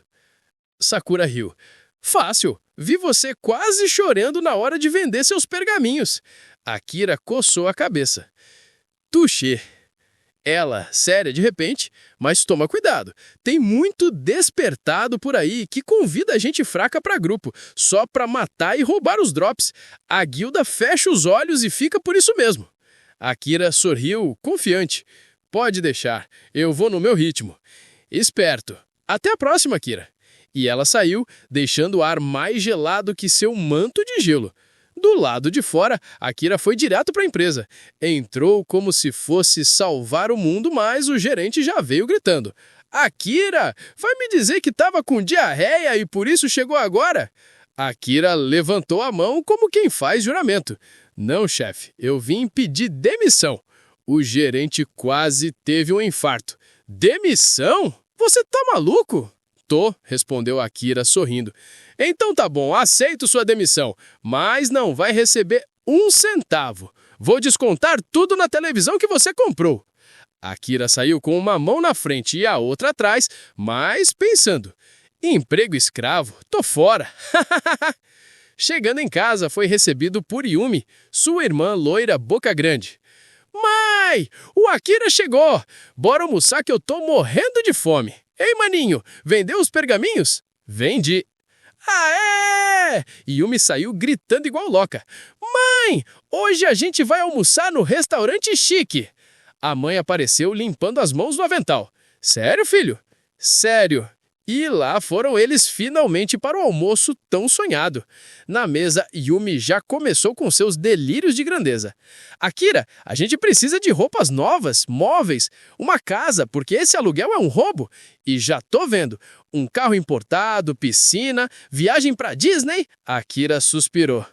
Sakura riu. "Fácil. Vi você quase chorando na hora de vender seus pergaminhos." Akira coçou a cabeça. "Touché." Ela, séria de repente, "mas toma cuidado. Tem muito despertado por aí que convida a gente fraca para grupo, só para matar e roubar os drops. A guilda fecha os olhos e fica por isso mesmo." Akira sorriu, confiante. "Pode deixar. Eu vou no meu ritmo." "Esperto. Até a próxima, Akira." E ela saiu, deixando o ar mais gelado que seu manto de gelo. Do lado de fora, Akira foi direto para a empresa. Entrou como se fosse salvar o mundo, mas o gerente já veio gritando. "Akira, vai me dizer que estava com diarreia e por isso chegou agora?" Akira levantou a mão como quem faz juramento. "Não, chefe, eu vim pedir demissão." O gerente quase teve um infarto. "Demissão? Você tá maluco?" "Tô", respondeu Akira sorrindo. "Então tá bom, aceito sua demissão, mas não vai receber 1 centavo. Vou descontar tudo na televisão que você comprou." Akira saiu com uma mão na frente e a outra atrás, mas pensando: emprego escravo, tô fora. Chegando em casa, foi recebido por Yumi, sua irmã loira boca grande. Mãe, o Akira chegou! Bora almoçar que eu tô morrendo de fome. Ei, maninho, vendeu os pergaminhos? Vendi. Aê! Yumi saiu gritando igual louca. Mãe, hoje a gente vai almoçar no restaurante chique. A mãe apareceu limpando as mãos do avental. Sério, filho? Sério. E lá foram eles finalmente para o almoço tão sonhado. Na mesa, Yumi já começou com seus delírios de grandeza. Akira, a gente precisa de roupas novas, móveis, uma casa, porque esse aluguel é um roubo. E já tô vendo. Um carro importado, piscina, viagem para Disney? Akira suspirou.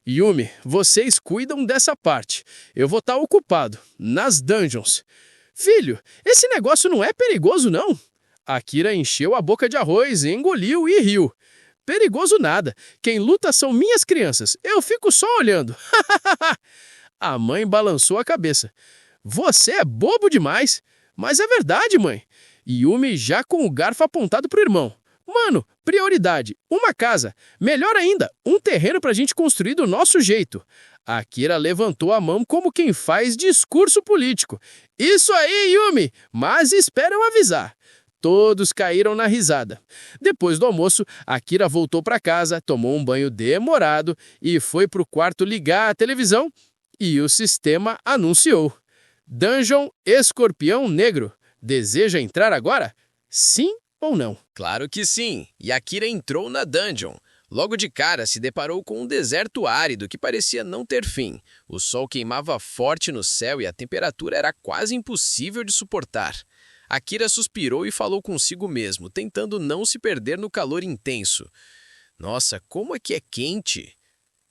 Yumi, vocês cuidam dessa parte. Eu vou estar ocupado, nas dungeons. Filho, esse negócio não é perigoso, não? Akira encheu a boca de arroz, engoliu e riu. Perigoso nada. Quem luta são minhas crianças. Eu fico só olhando. A mãe balançou a cabeça. Você é bobo demais. Mas é verdade, mãe. Yumi já com o garfo apontado pro irmão. Mano, prioridade, uma casa. Melhor ainda, um terreno pra gente construir do nosso jeito. Akira levantou a mão como quem faz discurso político. Isso aí, Yumi, mas espera eu avisar. Todos caíram na risada. Depois do almoço, Akira voltou para casa, tomou um banho demorado e foi pro quarto ligar a televisão e o sistema anunciou. Dungeon Escorpião Negro. Deseja entrar agora? Sim ou não? Claro que sim, e Akira entrou na dungeon. Logo de cara se deparou com um deserto árido que parecia não ter fim. O sol queimava forte no céu e a temperatura era quase impossível de suportar. Akira suspirou e falou consigo mesmo, tentando não se perder no calor intenso. Nossa, como é que é quente!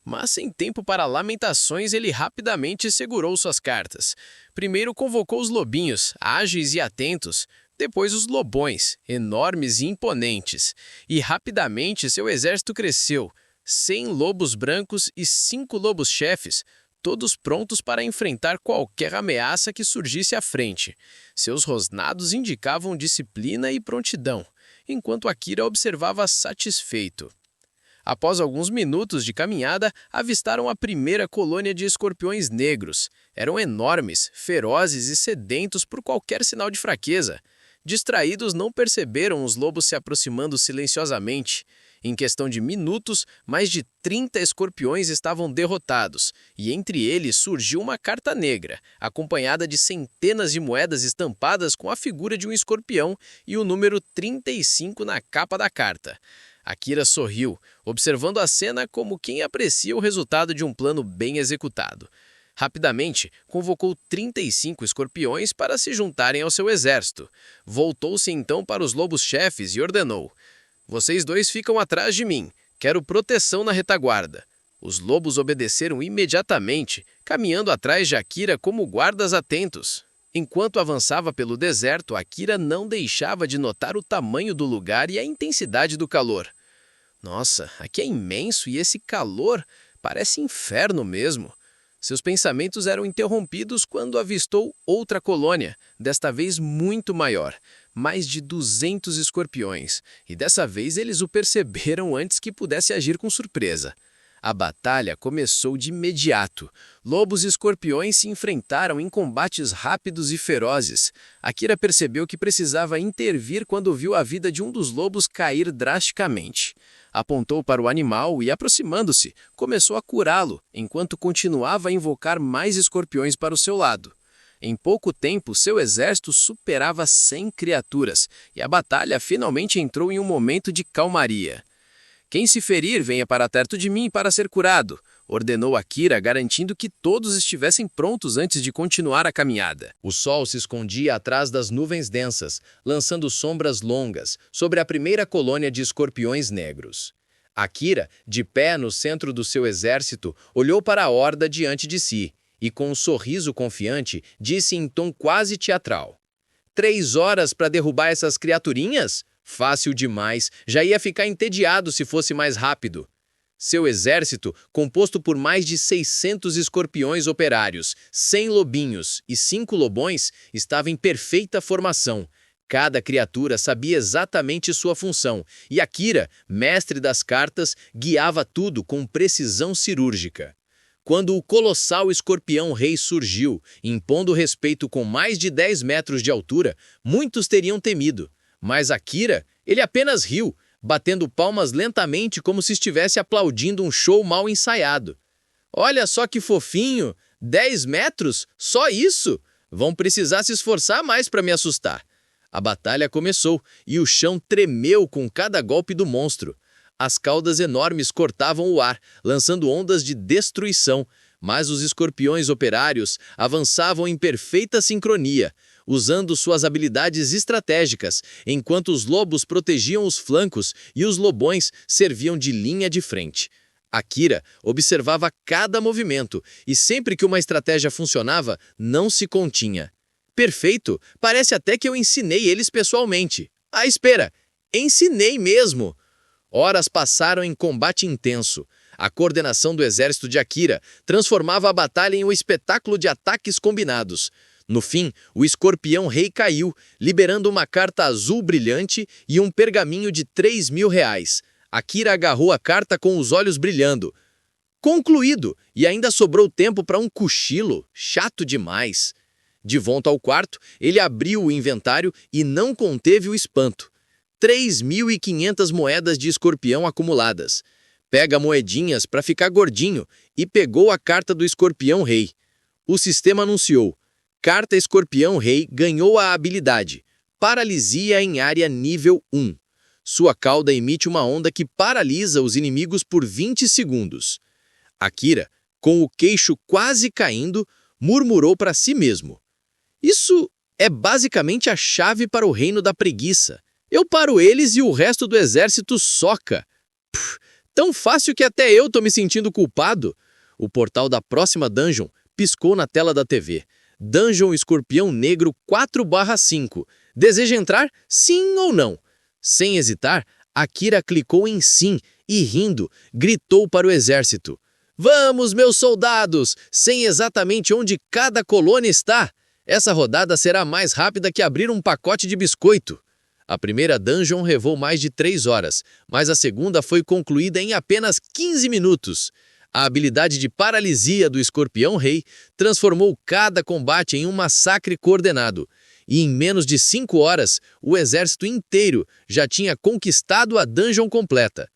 Mas sem tempo para lamentações, ele rapidamente segurou suas cartas. Primeiro convocou os lobinhos, ágeis e atentos, depois os lobões, enormes e imponentes. E rapidamente seu exército cresceu, 100 lobos brancos e 5 lobos-chefes, todos prontos para enfrentar qualquer ameaça que surgisse à frente. Seus rosnados indicavam disciplina e prontidão, enquanto Akira observava satisfeito. Após alguns minutos de caminhada, avistaram a primeira colônia de escorpiões negros. Eram enormes, ferozes e sedentos por qualquer sinal de fraqueza. Distraídos, não perceberam os lobos se aproximando silenciosamente. Em questão de minutos, mais de 30 escorpiões estavam derrotados, e entre eles surgiu uma carta negra, acompanhada de centenas de moedas estampadas com a figura de um escorpião e o número 35 na capa da carta. Akira sorriu, observando a cena como quem aprecia o resultado de um plano bem executado. Rapidamente, convocou 35 escorpiões para se juntarem ao seu exército. Voltou-se então para os lobos-chefes e ordenou: "Vocês dois ficam atrás de mim. Quero proteção na retaguarda." Os lobos obedeceram imediatamente, caminhando atrás de Akira como guardas atentos. Enquanto avançava pelo deserto, Akira não deixava de notar o tamanho do lugar e a intensidade do calor. Nossa, aqui é imenso e esse calor parece inferno mesmo. Seus pensamentos eram interrompidos quando avistou outra colônia, desta vez muito maior, mais de 200 escorpiões, e dessa vez eles o perceberam antes que pudesse agir com surpresa. A batalha começou de imediato. Lobos e escorpiões se enfrentaram em combates rápidos e ferozes. Akira percebeu que precisava intervir quando viu a vida de um dos lobos cair drasticamente. Apontou para o animal e, aproximando-se, começou a curá-lo, enquanto continuava a invocar mais escorpiões para o seu lado. Em pouco tempo, seu exército superava 100 criaturas, e a batalha finalmente entrou em um momento de calmaria. "Quem se ferir, venha para perto de mim para ser curado", ordenou Akira, garantindo que todos estivessem prontos antes de continuar a caminhada. O sol se escondia atrás das nuvens densas, lançando sombras longas sobre a primeira colônia de escorpiões negros. Akira, de pé no centro do seu exército, olhou para a horda diante de si e, com um sorriso confiante, disse em tom quase teatral: 3 horas para derrubar essas criaturinhas? Fácil demais, já ia ficar entediado se fosse mais rápido." Seu exército, composto por mais de 600 escorpiões operários, 100 lobinhos e 5 lobões, estava em perfeita formação. Cada criatura sabia exatamente sua função, e Akira, mestre das cartas, guiava tudo com precisão cirúrgica. Quando o colossal escorpião rei surgiu, impondo respeito com mais de 10 metros de altura, muitos teriam temido. Mas Akira, ele apenas riu, batendo palmas lentamente como se estivesse aplaudindo um show mal ensaiado. Olha só que fofinho! 10 metros? Só isso? Vão precisar se esforçar mais para me assustar. A batalha começou e o chão tremeu com cada golpe do monstro. As caudas enormes cortavam o ar, lançando ondas de destruição, mas os escorpiões operários avançavam em perfeita sincronia, usando suas habilidades estratégicas, enquanto os lobos protegiam os flancos e os lobões serviam de linha de frente. Akira observava cada movimento e sempre que uma estratégia funcionava, não se continha. Perfeito! Parece até que eu ensinei eles pessoalmente. Ah, espera! Ensinei mesmo! Horas passaram em combate intenso. A coordenação do exército de Akira transformava a batalha em um espetáculo de ataques combinados. No fim, o escorpião rei caiu, liberando uma carta azul brilhante e um pergaminho de 3.000 reais. Akira agarrou a carta com os olhos brilhando. Concluído! E ainda sobrou tempo para um cochilo. Chato demais. De volta ao quarto, ele abriu o inventário e não conteve o espanto. 3.500 moedas de escorpião acumuladas. Pega moedinhas para ficar gordinho e pegou a carta do escorpião rei. O sistema anunciou: Carta Escorpião Rei ganhou a habilidade Paralisia em área nível 1. Sua cauda emite uma onda que paralisa os inimigos por 20 segundos. Akira, com o queixo quase caindo, murmurou para si mesmo: Isso é basicamente a chave para o reino da preguiça. Eu paro eles e o resto do exército soca. Tão fácil que até eu tô me sentindo culpado. O portal da próxima dungeon piscou na tela da TV. Dungeon Escorpião Negro 4/5. Deseja entrar? Sim ou não? Sem hesitar, Akira clicou em sim e, rindo, gritou para o exército: Vamos, meus soldados! Sei exatamente onde cada colônia está. Essa rodada será mais rápida que abrir um pacote de biscoito. A primeira dungeon levou mais de 3 horas, mas a segunda foi concluída em apenas 15 minutos. A habilidade de paralisia do Escorpião Rei transformou cada combate em um massacre coordenado. E em menos de 5 horas, o exército inteiro já tinha conquistado a dungeon completa.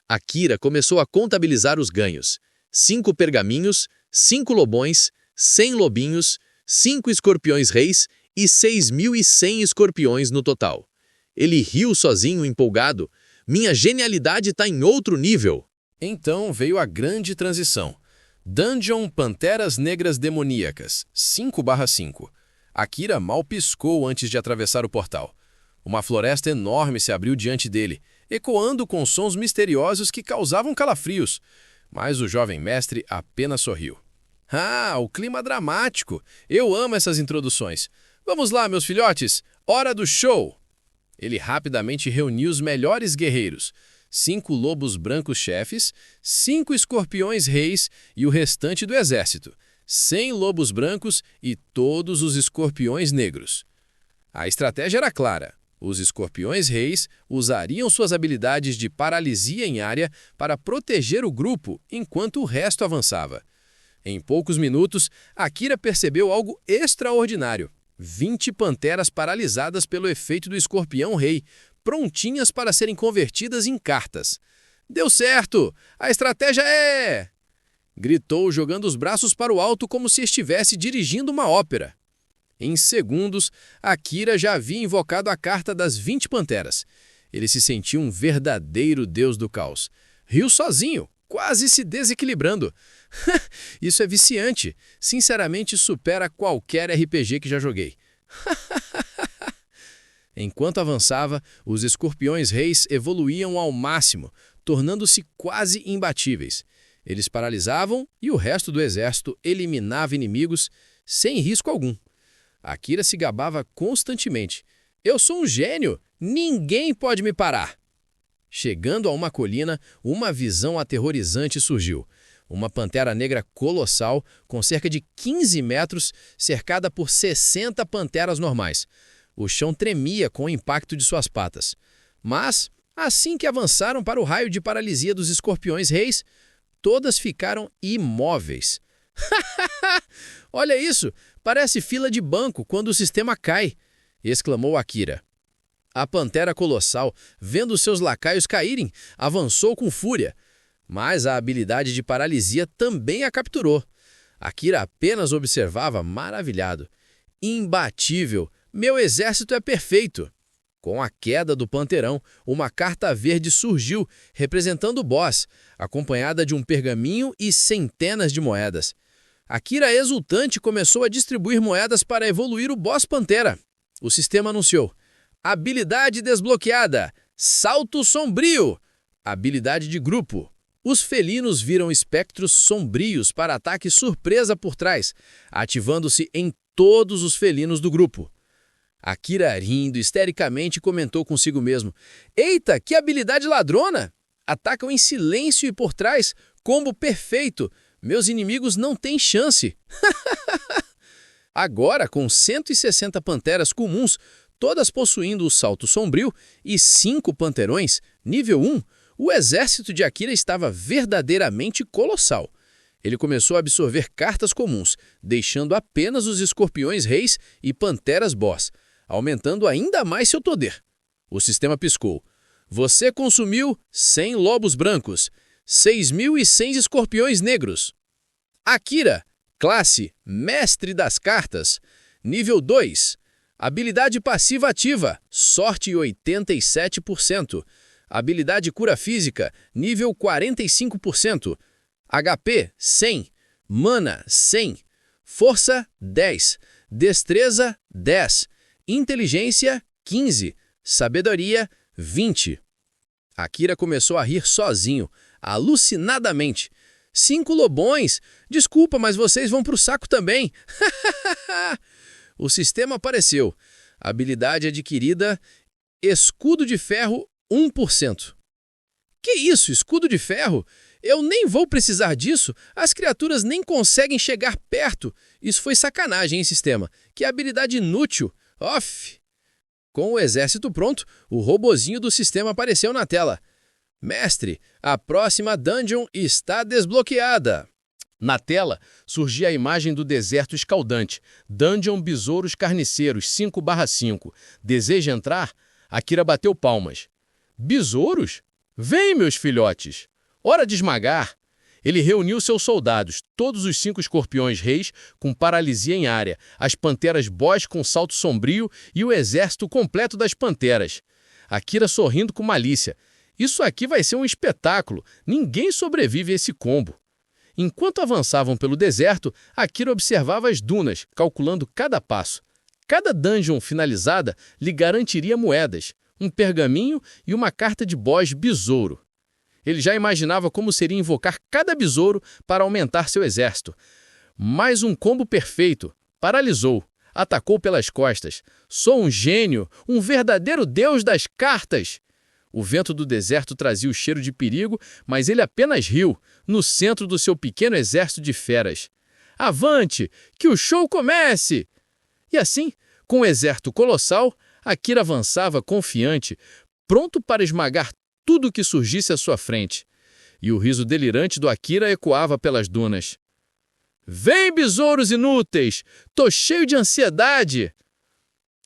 Akira começou a contabilizar os ganhos. 5 pergaminhos, 5 lobões, 100 lobinhos, 5 escorpiões reis e 6.100 escorpiões no total. Ele riu sozinho, empolgado. Minha genialidade está em outro nível. Então veio a grande transição. Dungeon Panteras Negras Demoníacas, 5/5. Akira mal piscou antes de atravessar o portal. Uma floresta enorme se abriu diante dele, ecoando com sons misteriosos que causavam calafrios. Mas o jovem mestre apenas sorriu. Ah, o clima dramático! Eu amo essas introduções. Vamos lá, meus filhotes, hora do show! Ele rapidamente reuniu os melhores guerreiros, 5 lobos brancos chefes, 5 escorpiões reis e o restante do exército, 100 lobos brancos e todos os escorpiões negros. A estratégia era clara. Os escorpiões reis usariam suas habilidades de paralisia em área para proteger o grupo enquanto o resto avançava. Em poucos minutos, Akira percebeu algo extraordinário. 20 panteras paralisadas pelo efeito do escorpião rei, prontinhas para serem convertidas em cartas. Deu certo! A estratégia é... Gritou, jogando os braços para o alto como se estivesse dirigindo uma ópera. Em segundos, Akira já havia invocado a carta das 20 panteras. Ele se sentiu um verdadeiro deus do caos. Riu sozinho, quase se desequilibrando. Isso é viciante. Sinceramente, supera qualquer RPG que já joguei. Enquanto avançava, os escorpiões reis evoluíam ao máximo, tornando-se quase imbatíveis. Eles paralisavam e o resto do exército eliminava inimigos sem risco algum. Akira se gabava constantemente. Eu sou um gênio! Ninguém pode me parar! Chegando a uma colina, uma visão aterrorizante surgiu. Uma pantera negra colossal, com cerca de 15 metros, cercada por 60 panteras normais. O chão tremia com o impacto de suas patas. Mas, assim que avançaram para o raio de paralisia dos escorpiões reis, todas ficaram imóveis. Olha isso! Parece fila de banco quando o sistema cai! Exclamou Akira. A pantera colossal, vendo seus lacaios caírem, avançou com fúria. Mas a habilidade de paralisia também a capturou. Akira apenas observava maravilhado. Imbatível! Meu exército é perfeito! Com a queda do panterão, uma carta verde surgiu, representando o boss, acompanhada de um pergaminho e centenas de moedas. Akira, exultante, começou a distribuir moedas para evoluir o boss pantera. O sistema anunciou: habilidade desbloqueada, salto sombrio. Habilidade de grupo. Os felinos viram espectros sombrios para ataque surpresa por trás, ativando-se em todos os felinos do grupo. Akira, rindo histericamente, comentou consigo mesmo: eita, que habilidade ladrona! Atacam em silêncio e por trás, combo perfeito. Meus inimigos não têm chance. Agora, com 160 panteras comuns, todas possuindo o salto sombrio, e 5 panterões, nível 1, o exército de Akira estava verdadeiramente colossal. Ele começou a absorver cartas comuns, deixando apenas os escorpiões reis e panteras boss, aumentando ainda mais seu poder. O sistema piscou. Você consumiu 100 lobos brancos, 6.100 escorpiões negros. Akira, classe Mestre das Cartas, nível 2. Habilidade passiva ativa, sorte 87%. Habilidade cura física, nível 45%. HP 100, mana 100, força 10, destreza 10, inteligência 15, sabedoria 20. Akira começou a rir sozinho, alucinadamente. 5 lobões! Desculpa, mas vocês vão pro saco também. O sistema apareceu. Habilidade adquirida, escudo de ferro 1%. Que isso, escudo de ferro? Eu nem vou precisar disso. As criaturas nem conseguem chegar perto. Isso foi sacanagem, hein, sistema? Que habilidade inútil. Off! Com o exército pronto, o robozinho do sistema apareceu na tela. Mestre, a próxima dungeon está desbloqueada. Na tela, surgia a imagem do deserto escaldante. Dungeon Besouros Carniceiros 5/5. Deseja entrar? Akira bateu palmas. Besouros? Vem, meus filhotes! Hora de esmagar! Ele reuniu seus soldados, todos os 5 escorpiões reis com paralisia em área, as panteras boss com salto sombrio e o exército completo das panteras. Akira sorrindo com malícia. Isso aqui vai ser um espetáculo. Ninguém sobrevive a esse combo. Enquanto avançavam pelo deserto, Akira observava as dunas, calculando cada passo. Cada dungeon finalizada lhe garantiria moedas, um pergaminho e uma carta de boss besouro. Ele já imaginava como seria invocar cada besouro para aumentar seu exército. Mais um combo perfeito. Paralisou. Atacou pelas costas. Sou um gênio, um verdadeiro deus das cartas! O vento do deserto trazia o cheiro de perigo, mas ele apenas riu, no centro do seu pequeno exército de feras. Avante! Que o show comece! E assim, com o exército colossal, Akira avançava confiante, pronto para esmagar tudo o que surgisse à sua frente. E o riso delirante do Akira ecoava pelas dunas. Vem, besouros inúteis! Tô cheio de ansiedade!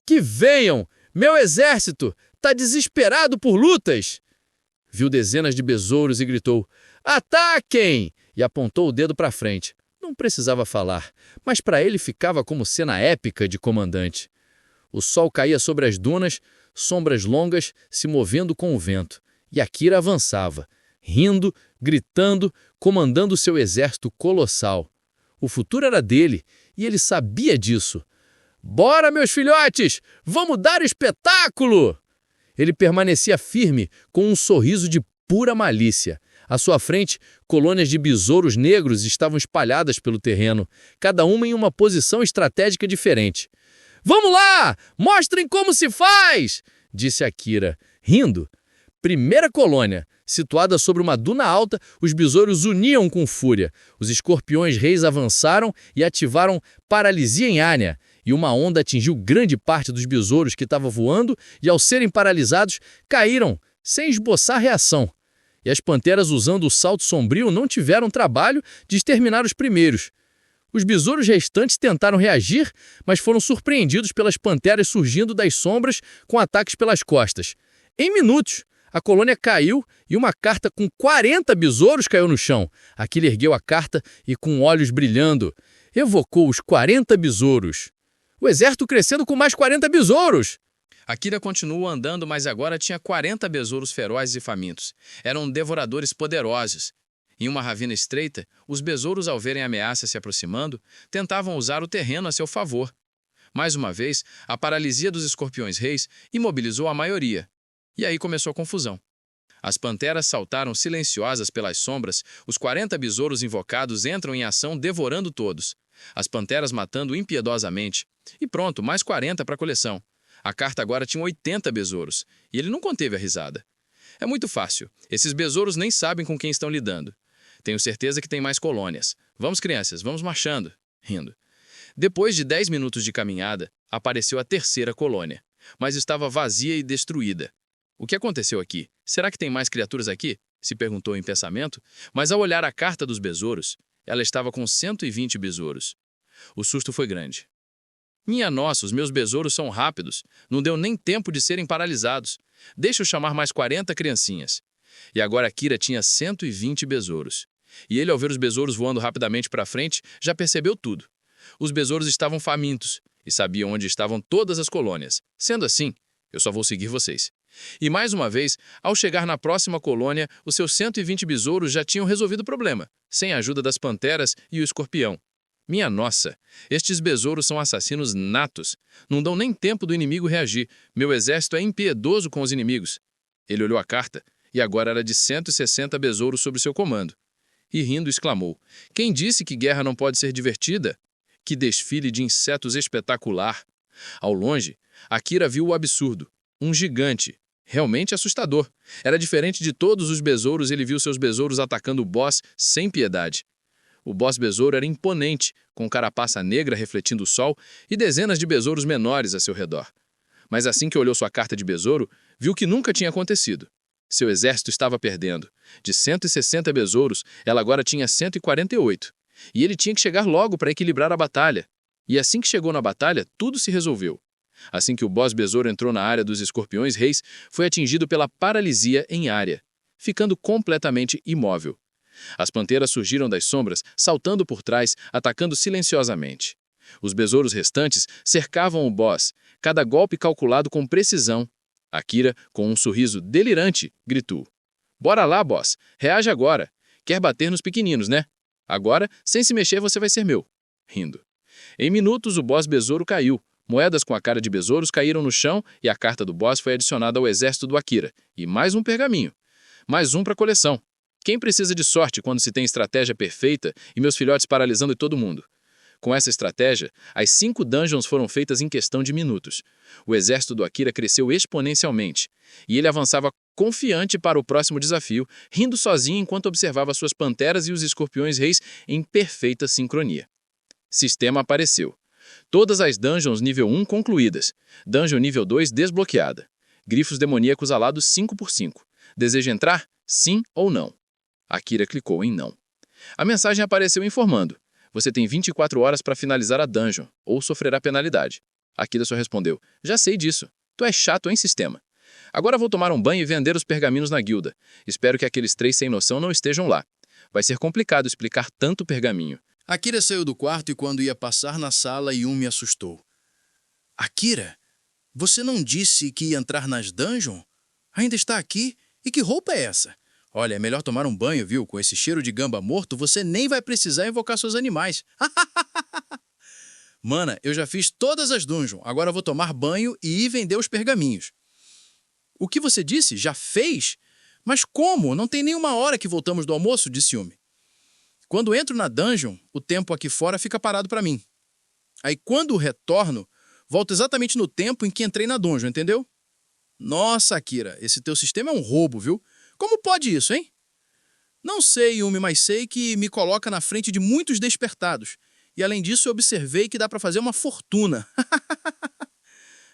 Que venham! Meu exército tá desesperado por lutas! Viu dezenas de besouros e gritou, ataquem! E apontou o dedo para frente. Não precisava falar, mas para ele ficava como cena épica de comandante. O sol caía sobre as dunas, sombras longas se movendo com o vento. E Akira avançava, rindo, gritando, comandando seu exército colossal. O futuro era dele, e ele sabia disso. Bora, meus filhotes! Vamos dar espetáculo! Ele permanecia firme, com um sorriso de pura malícia. À sua frente, colônias de besouros negros estavam espalhadas pelo terreno, cada uma em uma posição estratégica diferente. Vamos lá! Mostrem como se faz! Disse Akira, rindo. Primeira colônia. Situada sobre uma duna alta, os besouros uniam com fúria. Os escorpiões reis avançaram e ativaram paralisia em Anya, e uma onda atingiu grande parte dos besouros que estavam voando e, ao serem paralisados, caíram sem esboçar reação. E as panteras, usando o salto sombrio, não tiveram trabalho de exterminar os primeiros. Os besouros restantes tentaram reagir, mas foram surpreendidos pelas panteras surgindo das sombras com ataques pelas costas. Em minutos, a colônia caiu e uma carta com 40 besouros caiu no chão. Akira ergueu a carta e, com olhos brilhando, evocou os 40 besouros. O exército crescendo com mais 40 besouros! Akira continuou andando, mas agora tinha 40 besouros ferozes e famintos. Eram devoradores poderosos. Em uma ravina estreita, os besouros, ao verem a ameaça se aproximando, tentavam usar o terreno a seu favor. Mais uma vez, a paralisia dos escorpiões reis imobilizou a maioria. E aí começou a confusão. As panteras saltaram silenciosas pelas sombras, os 40 besouros invocados entram em ação devorando todos. As panteras matando impiedosamente. E pronto, mais 40 para a coleção. A carta agora tinha 80 besouros, e ele não conteve a risada. É muito fácil, esses besouros nem sabem com quem estão lidando. Tenho certeza que tem mais colônias. Vamos, crianças, vamos marchando. Rindo. Depois de 10 minutos de caminhada, apareceu a terceira colônia, mas estava vazia e destruída. O que aconteceu aqui? Será que tem mais criaturas aqui? Se perguntou em pensamento, mas ao olhar a carta dos besouros, ela estava com 120 besouros. O susto foi grande. Minha nossa, os meus besouros são rápidos. Não deu nem tempo de serem paralisados. Deixa eu chamar mais 40 criancinhas. E agora Akira tinha 120 besouros. E ele, ao ver os besouros voando rapidamente para frente, já percebeu tudo. Os besouros estavam famintos e sabiam onde estavam todas as colônias. Sendo assim, eu só vou seguir vocês. E mais uma vez, ao chegar na próxima colônia, os seus 120 besouros já tinham resolvido o problema, sem a ajuda das panteras e o escorpião. Minha nossa, estes besouros são assassinos natos. Não dão nem tempo do inimigo reagir. Meu exército é impiedoso com os inimigos. Ele olhou a carta e agora era de 160 besouros sob seu comando. E rindo exclamou: quem disse que guerra não pode ser divertida? Que desfile de insetos espetacular! Ao longe, Akira viu o absurdo. Um gigante. Realmente assustador. Era diferente de todos os besouros, ele viu seus besouros atacando o boss sem piedade. O boss besouro era imponente, com carapaça negra refletindo o sol e dezenas de besouros menores a seu redor. Mas assim que olhou sua carta de besouro, viu que nunca tinha acontecido. Seu exército estava perdendo. De 160 besouros, ela agora tinha 148. E ele tinha que chegar logo para equilibrar a batalha. E assim que chegou na batalha, tudo se resolveu. Assim que o boss besouro entrou na área dos escorpiões reis, foi atingido pela paralisia em área, ficando completamente imóvel. As panteras surgiram das sombras, saltando por trás, atacando silenciosamente. Os besouros restantes cercavam o boss, cada golpe calculado com precisão. Akira, com um sorriso delirante, gritou: bora lá, boss, reage agora. Quer bater nos pequeninos, né? Agora, sem se mexer, você vai ser meu. Rindo. Em minutos, o boss besouro caiu. Moedas com a cara de besouros caíram no chão e a carta do boss foi adicionada ao exército do Akira. E mais um pergaminho. Mais um para a coleção. Quem precisa de sorte quando se tem estratégia perfeita e meus filhotes paralisando todo mundo? Com essa estratégia, as 5 dungeons foram feitas em questão de minutos. O exército do Akira cresceu exponencialmente, e ele avançava confiante para o próximo desafio, rindo sozinho enquanto observava suas panteras e os escorpiões reis em perfeita sincronia. Sistema apareceu. Todas as dungeons nível 1 concluídas. Dungeon nível 2 desbloqueada. Grifos demoníacos alados 5x5. Deseja entrar? Sim ou não? Akira clicou em não. A mensagem apareceu informando: você tem 24 horas para finalizar a dungeon, ou sofrerá penalidade. Akira só respondeu: já sei disso. Tu és chato em sistema. Agora vou tomar um banho e vender os pergaminhos na guilda. Espero que aqueles 3 sem noção não estejam lá. Vai ser complicado explicar tanto pergaminho. Akira saiu do quarto e quando ia passar na sala, Yumi me assustou. Akira, você não disse que ia entrar nas dungeons? Ainda está aqui? E que roupa é essa? Olha, é melhor tomar um banho, viu? Com esse cheiro de gamba morto, você nem vai precisar invocar seus animais. Mana, eu já fiz todas as dungeons. Agora vou tomar banho e ir vender os pergaminhos. O que você disse? Já fez? Mas como? Não tem nenhuma hora que voltamos do almoço, disse Yumi. Quando entro na dungeon, o tempo aqui fora fica parado para mim. Aí quando retorno, volto exatamente no tempo em que entrei na dungeon, entendeu? Nossa, Akira, esse teu sistema é um roubo, viu? Como pode isso, hein? Não sei, Yumi, mas sei que me coloca na frente de muitos despertados. E além disso, eu observei que dá pra fazer uma fortuna.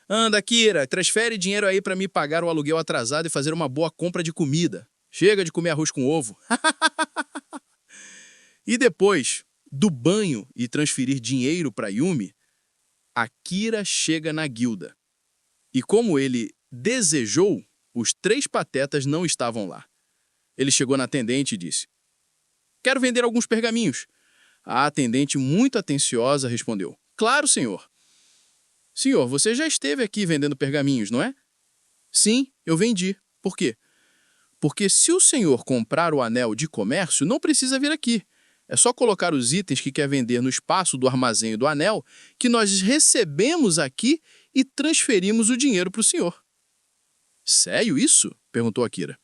Anda, Akira, transfere dinheiro aí pra me pagar o aluguel atrasado e fazer uma boa compra de comida. Chega de comer arroz com ovo. E depois do banho e transferir dinheiro para Yumi, Akira chega na guilda. E como ele desejou, os 3 patetas não estavam lá. Ele chegou na atendente e disse: "Quero vender alguns pergaminhos." A atendente, muito atenciosa, respondeu: "Claro, senhor." "Senhor, você já esteve aqui vendendo pergaminhos, não é?" "Sim, eu vendi. Por quê?" "Porque se o senhor comprar o anel de comércio, não precisa vir aqui. É só colocar os itens que quer vender no espaço do armazém do anel, que nós recebemos aqui e transferimos o dinheiro para o senhor." "Sério isso?" perguntou Akira.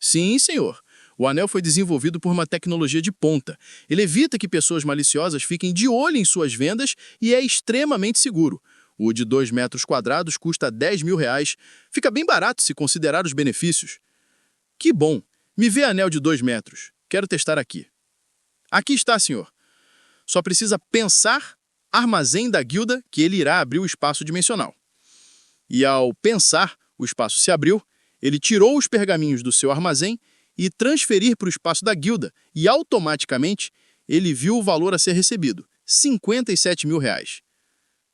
"Sim, senhor. O anel foi desenvolvido por uma tecnologia de ponta. Ele evita que pessoas maliciosas fiquem de olho em suas vendas e é extremamente seguro. O de 2 metros quadrados custa R$10.000. Fica bem barato se considerar os benefícios." "Que bom. Me vê anel de 2 metros. Quero testar aqui." "Aqui está, senhor. Só precisa pensar armazém da guilda que ele irá abrir o espaço dimensional." E ao pensar, o espaço se abriu, ele tirou os pergaminhos do seu armazém e transferir para o espaço da guilda, e automaticamente ele viu o valor a ser recebido, R$57.000.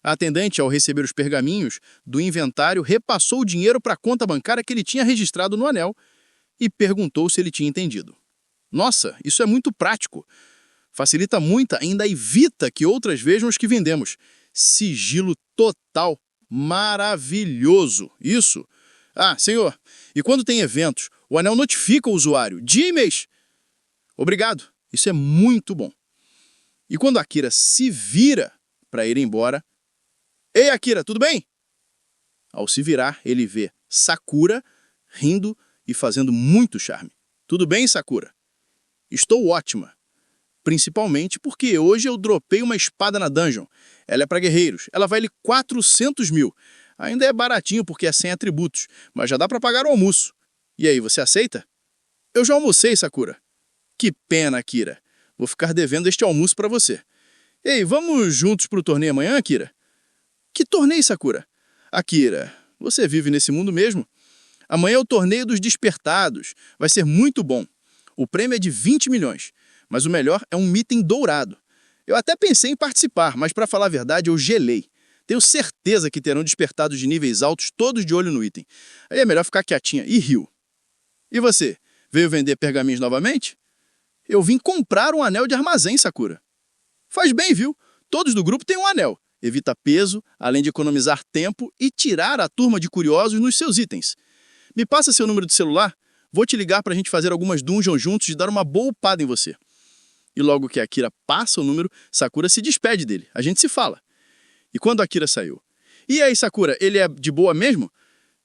A atendente, ao receber os pergaminhos do inventário, repassou o dinheiro para a conta bancária que ele tinha registrado no anel e perguntou se ele tinha entendido. "Nossa, isso é muito prático. Facilita muito, ainda evita que outras vejam os que vendemos. Sigilo total. Maravilhoso. Isso. Ah, senhor, e quando tem eventos, o anel notifica o usuário, dia e mês." "Obrigado. Isso é muito bom." E quando Akira se vira para ir embora: "Ei, Akira, tudo bem?" Ao se virar, ele vê Sakura rindo e fazendo muito charme. "Tudo bem, Sakura?" "Estou ótima. Principalmente porque hoje eu dropei uma espada na dungeon. Ela é para guerreiros. Ela vale 400 mil. Ainda é baratinho porque é sem atributos, mas já dá para pagar o almoço. E aí, você aceita?" "Eu já almocei, Sakura." "Que pena, Akira. Vou ficar devendo este almoço para você." "Ei, vamos juntos pro torneio amanhã, Akira?" "Que torneio, Sakura?" "Akira, você vive nesse mundo mesmo? Amanhã é o torneio dos despertados. Vai ser muito bom. O prêmio é de 20 milhões. Mas o melhor é um item dourado. Eu até pensei em participar, mas para falar a verdade eu gelei. Tenho certeza que terão despertados de níveis altos todos de olho no item. Aí é melhor ficar quietinha." E riu. "E você, veio vender pergaminhos novamente?" "Eu vim comprar um anel de armazém, Sakura." "Faz bem, viu? Todos do grupo têm um anel. Evita peso, além de economizar tempo e tirar a turma de curiosos nos seus itens. Me passa seu número de celular. Vou te ligar pra gente fazer algumas dungeons juntos e dar uma boa upada em você." E logo que Akira passa o número, Sakura se despede dele. A gente se fala. E quando Akira saiu: "E aí, Sakura, ele é de boa mesmo?"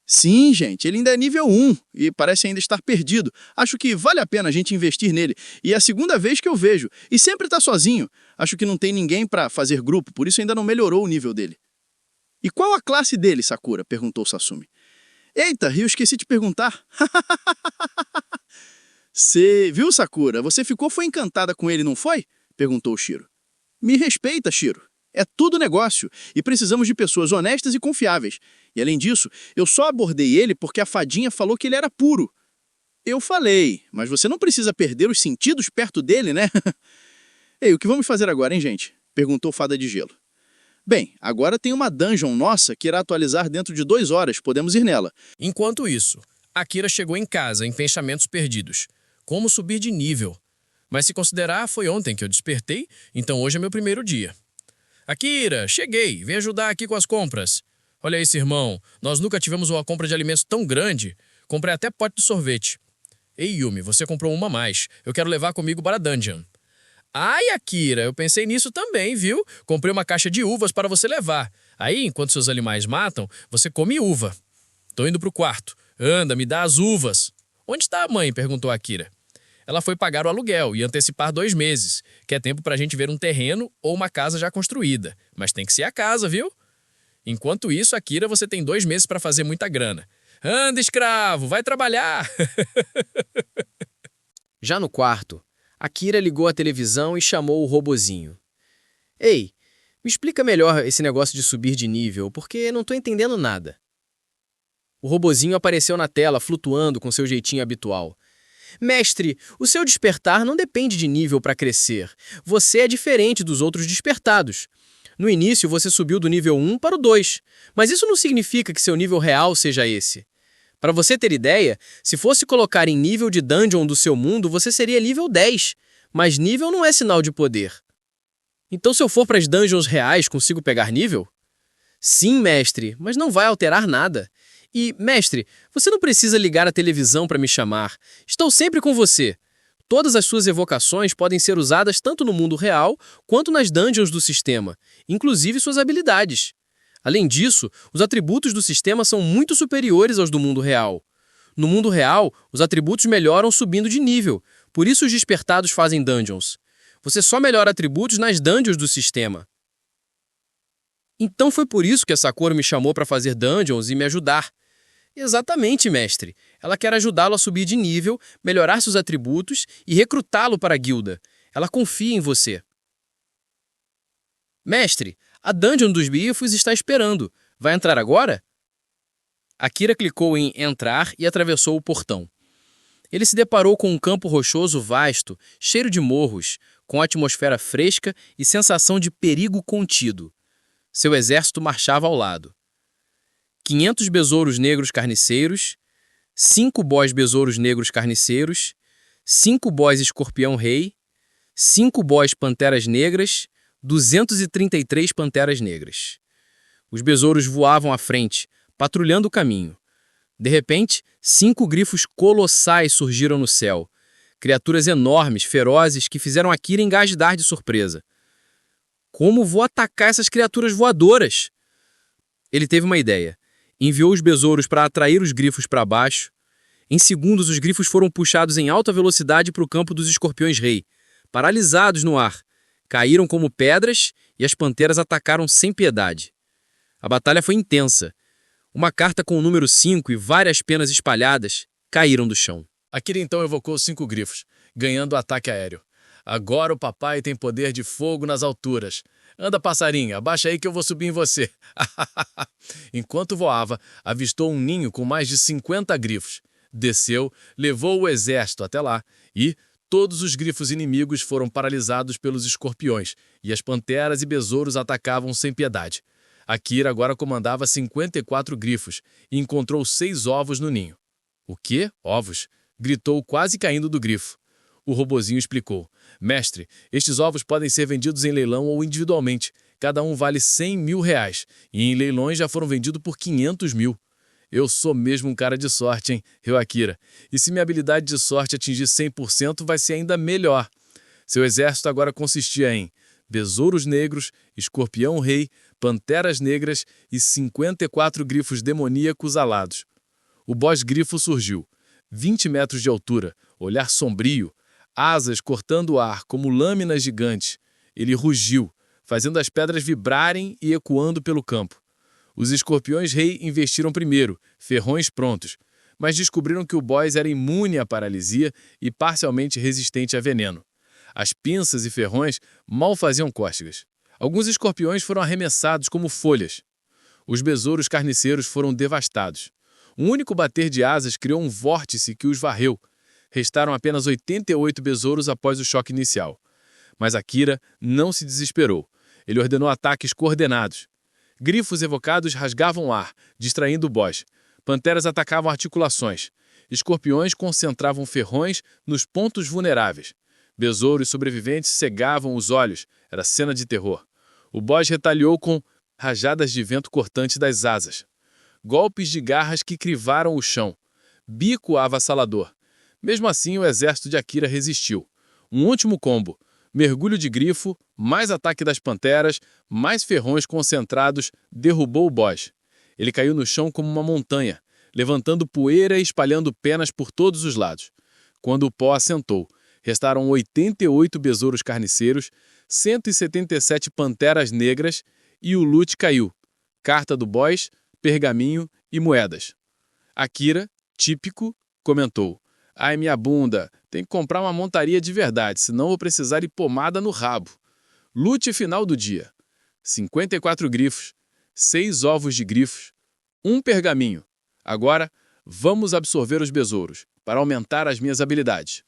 "Sim, gente, ele ainda é nível 1 e parece ainda estar perdido. Acho que vale a pena a gente investir nele. E é a segunda vez que eu vejo. E sempre tá sozinho. Acho que não tem ninguém pra fazer grupo, por isso ainda não melhorou o nível dele." "E qual a classe dele, Sakura?" perguntou Sasumi. "Eita, eu esqueci de perguntar." "Você viu, Sakura? Você foi encantada com ele, não foi?" perguntou Shiro. "Me respeita, Shiro. É tudo negócio e precisamos de pessoas honestas e confiáveis. E além disso, eu só abordei ele porque a fadinha falou que ele era puro." "Eu falei, mas você não precisa perder os sentidos perto dele, né?" "Ei, o que vamos fazer agora, hein, gente?" perguntou Fada de Gelo. "Bem, agora tem uma dungeon nossa que irá atualizar dentro de 2 horas. Podemos ir nela." Enquanto isso, Akira chegou em casa em pensamentos perdidos. Como subir de nível? Mas se considerar, foi ontem que eu despertei, então hoje é meu primeiro dia. "Akira, cheguei. Vem ajudar aqui com as compras." "Olha isso, irmão. Nós nunca tivemos uma compra de alimentos tão grande. Comprei até pote de sorvete." "Ei, Yumi, você comprou uma a mais. Eu quero levar comigo para a dungeon." "Ai, Akira, eu pensei nisso também, viu? Comprei uma caixa de uvas para você levar. Aí, enquanto seus animais matam, você come uva." "Tô indo pro quarto." "Anda, me dá as uvas." "Onde está a mãe?" perguntou Akira. "Ela foi pagar o aluguel e antecipar 2 meses, que é tempo pra gente ver um terreno ou uma casa já construída. Mas tem que ser a casa, viu?" "Enquanto isso, Akira, você tem 2 meses para fazer muita grana. Anda, escravo, vai trabalhar! Já no quarto, Akira ligou a televisão e chamou o robozinho. Ei, me explica melhor esse negócio de subir de nível, porque não tô entendendo nada. O robozinho apareceu na tela, flutuando com seu jeitinho habitual. Mestre, o seu despertar não depende de nível para crescer. Você é diferente dos outros despertados. No início, você subiu do nível 1 para o 2, mas isso não significa que seu nível real seja esse. Para você ter ideia, se fosse colocar em nível de dungeon do seu mundo, você seria nível 10, mas nível não é sinal de poder. Então, se eu for para as dungeons reais, consigo pegar nível? Sim, mestre, mas não vai alterar nada. E, mestre, você não precisa ligar a televisão para me chamar. Estou sempre com você. Todas as suas evocações podem ser usadas tanto no mundo real quanto nas dungeons do sistema, inclusive suas habilidades. Além disso, os atributos do sistema são muito superiores aos do mundo real. No mundo real, os atributos melhoram subindo de nível, por isso os despertados fazem dungeons. Você só melhora atributos nas dungeons do sistema. Então foi por isso que a Sakura me chamou para fazer dungeons e me ajudar. Exatamente, mestre. Ela quer ajudá-lo a subir de nível, melhorar seus atributos e recrutá-lo para a guilda. Ela confia em você. Mestre, a dungeon dos bichos está esperando. Vai entrar agora? Akira clicou em entrar e atravessou o portão. Ele se deparou com um campo rochoso vasto, cheiro de morros, com atmosfera fresca e sensação de perigo contido. Seu exército marchava ao lado. 500 besouros negros carniceiros, 5 boss besouros negros carniceiros, 5 boss escorpião-rei, 5 boss panteras negras, 233 panteras negras. Os besouros voavam à frente, patrulhando o caminho. De repente, 5 grifos colossais surgiram no céu. Criaturas enormes, ferozes, que fizeram Akira engasgar de surpresa. Como vou atacar essas criaturas voadoras? Ele teve uma ideia. Enviou os besouros para atrair os grifos para baixo. Em segundos, os grifos foram puxados em alta velocidade para o campo dos escorpiões-rei. Paralisados no ar, caíram como pedras e as panteras atacaram sem piedade. A batalha foi intensa. Uma carta com o número 5 e várias penas espalhadas caíram do chão. Akira então evocou 5 grifos, ganhando o ataque aéreo. Agora o papai tem poder de fogo nas alturas. Anda, passarinho, abaixa aí que eu vou subir em você. Enquanto voava, avistou um ninho com mais de 50 grifos. Desceu, levou o exército até lá e todos os grifos inimigos foram paralisados pelos escorpiões e as panteras e besouros atacavam sem piedade. Akira agora comandava 54 grifos e encontrou 6 ovos no ninho. O quê? Ovos? Gritou quase caindo do grifo. O robozinho explicou. Mestre, estes ovos podem ser vendidos em leilão ou individualmente. Cada um vale 100 mil reais. E em leilões já foram vendidos por 500 mil. Eu sou mesmo um cara de sorte, hein, Ryo Akira. E se minha habilidade de sorte atingir 100%, vai ser ainda melhor. Seu exército agora consistia em besouros negros, escorpião-rei, panteras negras e 54 grifos demoníacos alados. O boss grifo surgiu. 20 metros de altura, olhar sombrio, asas cortando o ar como lâminas gigantes. Ele rugiu, fazendo as pedras vibrarem e ecoando pelo campo. Os escorpiões-rei investiram primeiro, ferrões prontos, mas descobriram que o boss era imune à paralisia e parcialmente resistente a veneno. As pinças e ferrões mal faziam cócegas. Alguns escorpiões foram arremessados como folhas. Os besouros carniceiros foram devastados. Um único bater de asas criou um vórtice que os varreu. Restaram apenas 88 besouros após o choque inicial. Mas Akira não se desesperou. Ele ordenou ataques coordenados. Grifos evocados rasgavam o ar, distraindo o boss. Panteras atacavam articulações. Escorpiões concentravam ferrões nos pontos vulneráveis. Besouros sobreviventes cegavam os olhos. Era cena de terror. O boss retaliou com rajadas de vento cortante das asas. Golpes de garras que crivaram o chão. Bico avassalador. Mesmo assim, o exército de Akira resistiu. Um último combo. Mergulho de grifo, mais ataque das panteras, mais ferrões concentrados, derrubou o boss. Ele caiu no chão como uma montanha, levantando poeira e espalhando penas por todos os lados. Quando o pó assentou, restaram 88 besouros carniceiros, 177 panteras negras e o loot caiu. Carta do boss, pergaminho e moedas. Akira, típico, comentou: Ai, minha bunda, tem que comprar uma montaria de verdade, senão vou precisar ir pomada no rabo. Lute final do dia: 54 grifos, 6 ovos de grifos, 1 pergaminho. Agora, vamos absorver os besouros, para aumentar as minhas habilidades.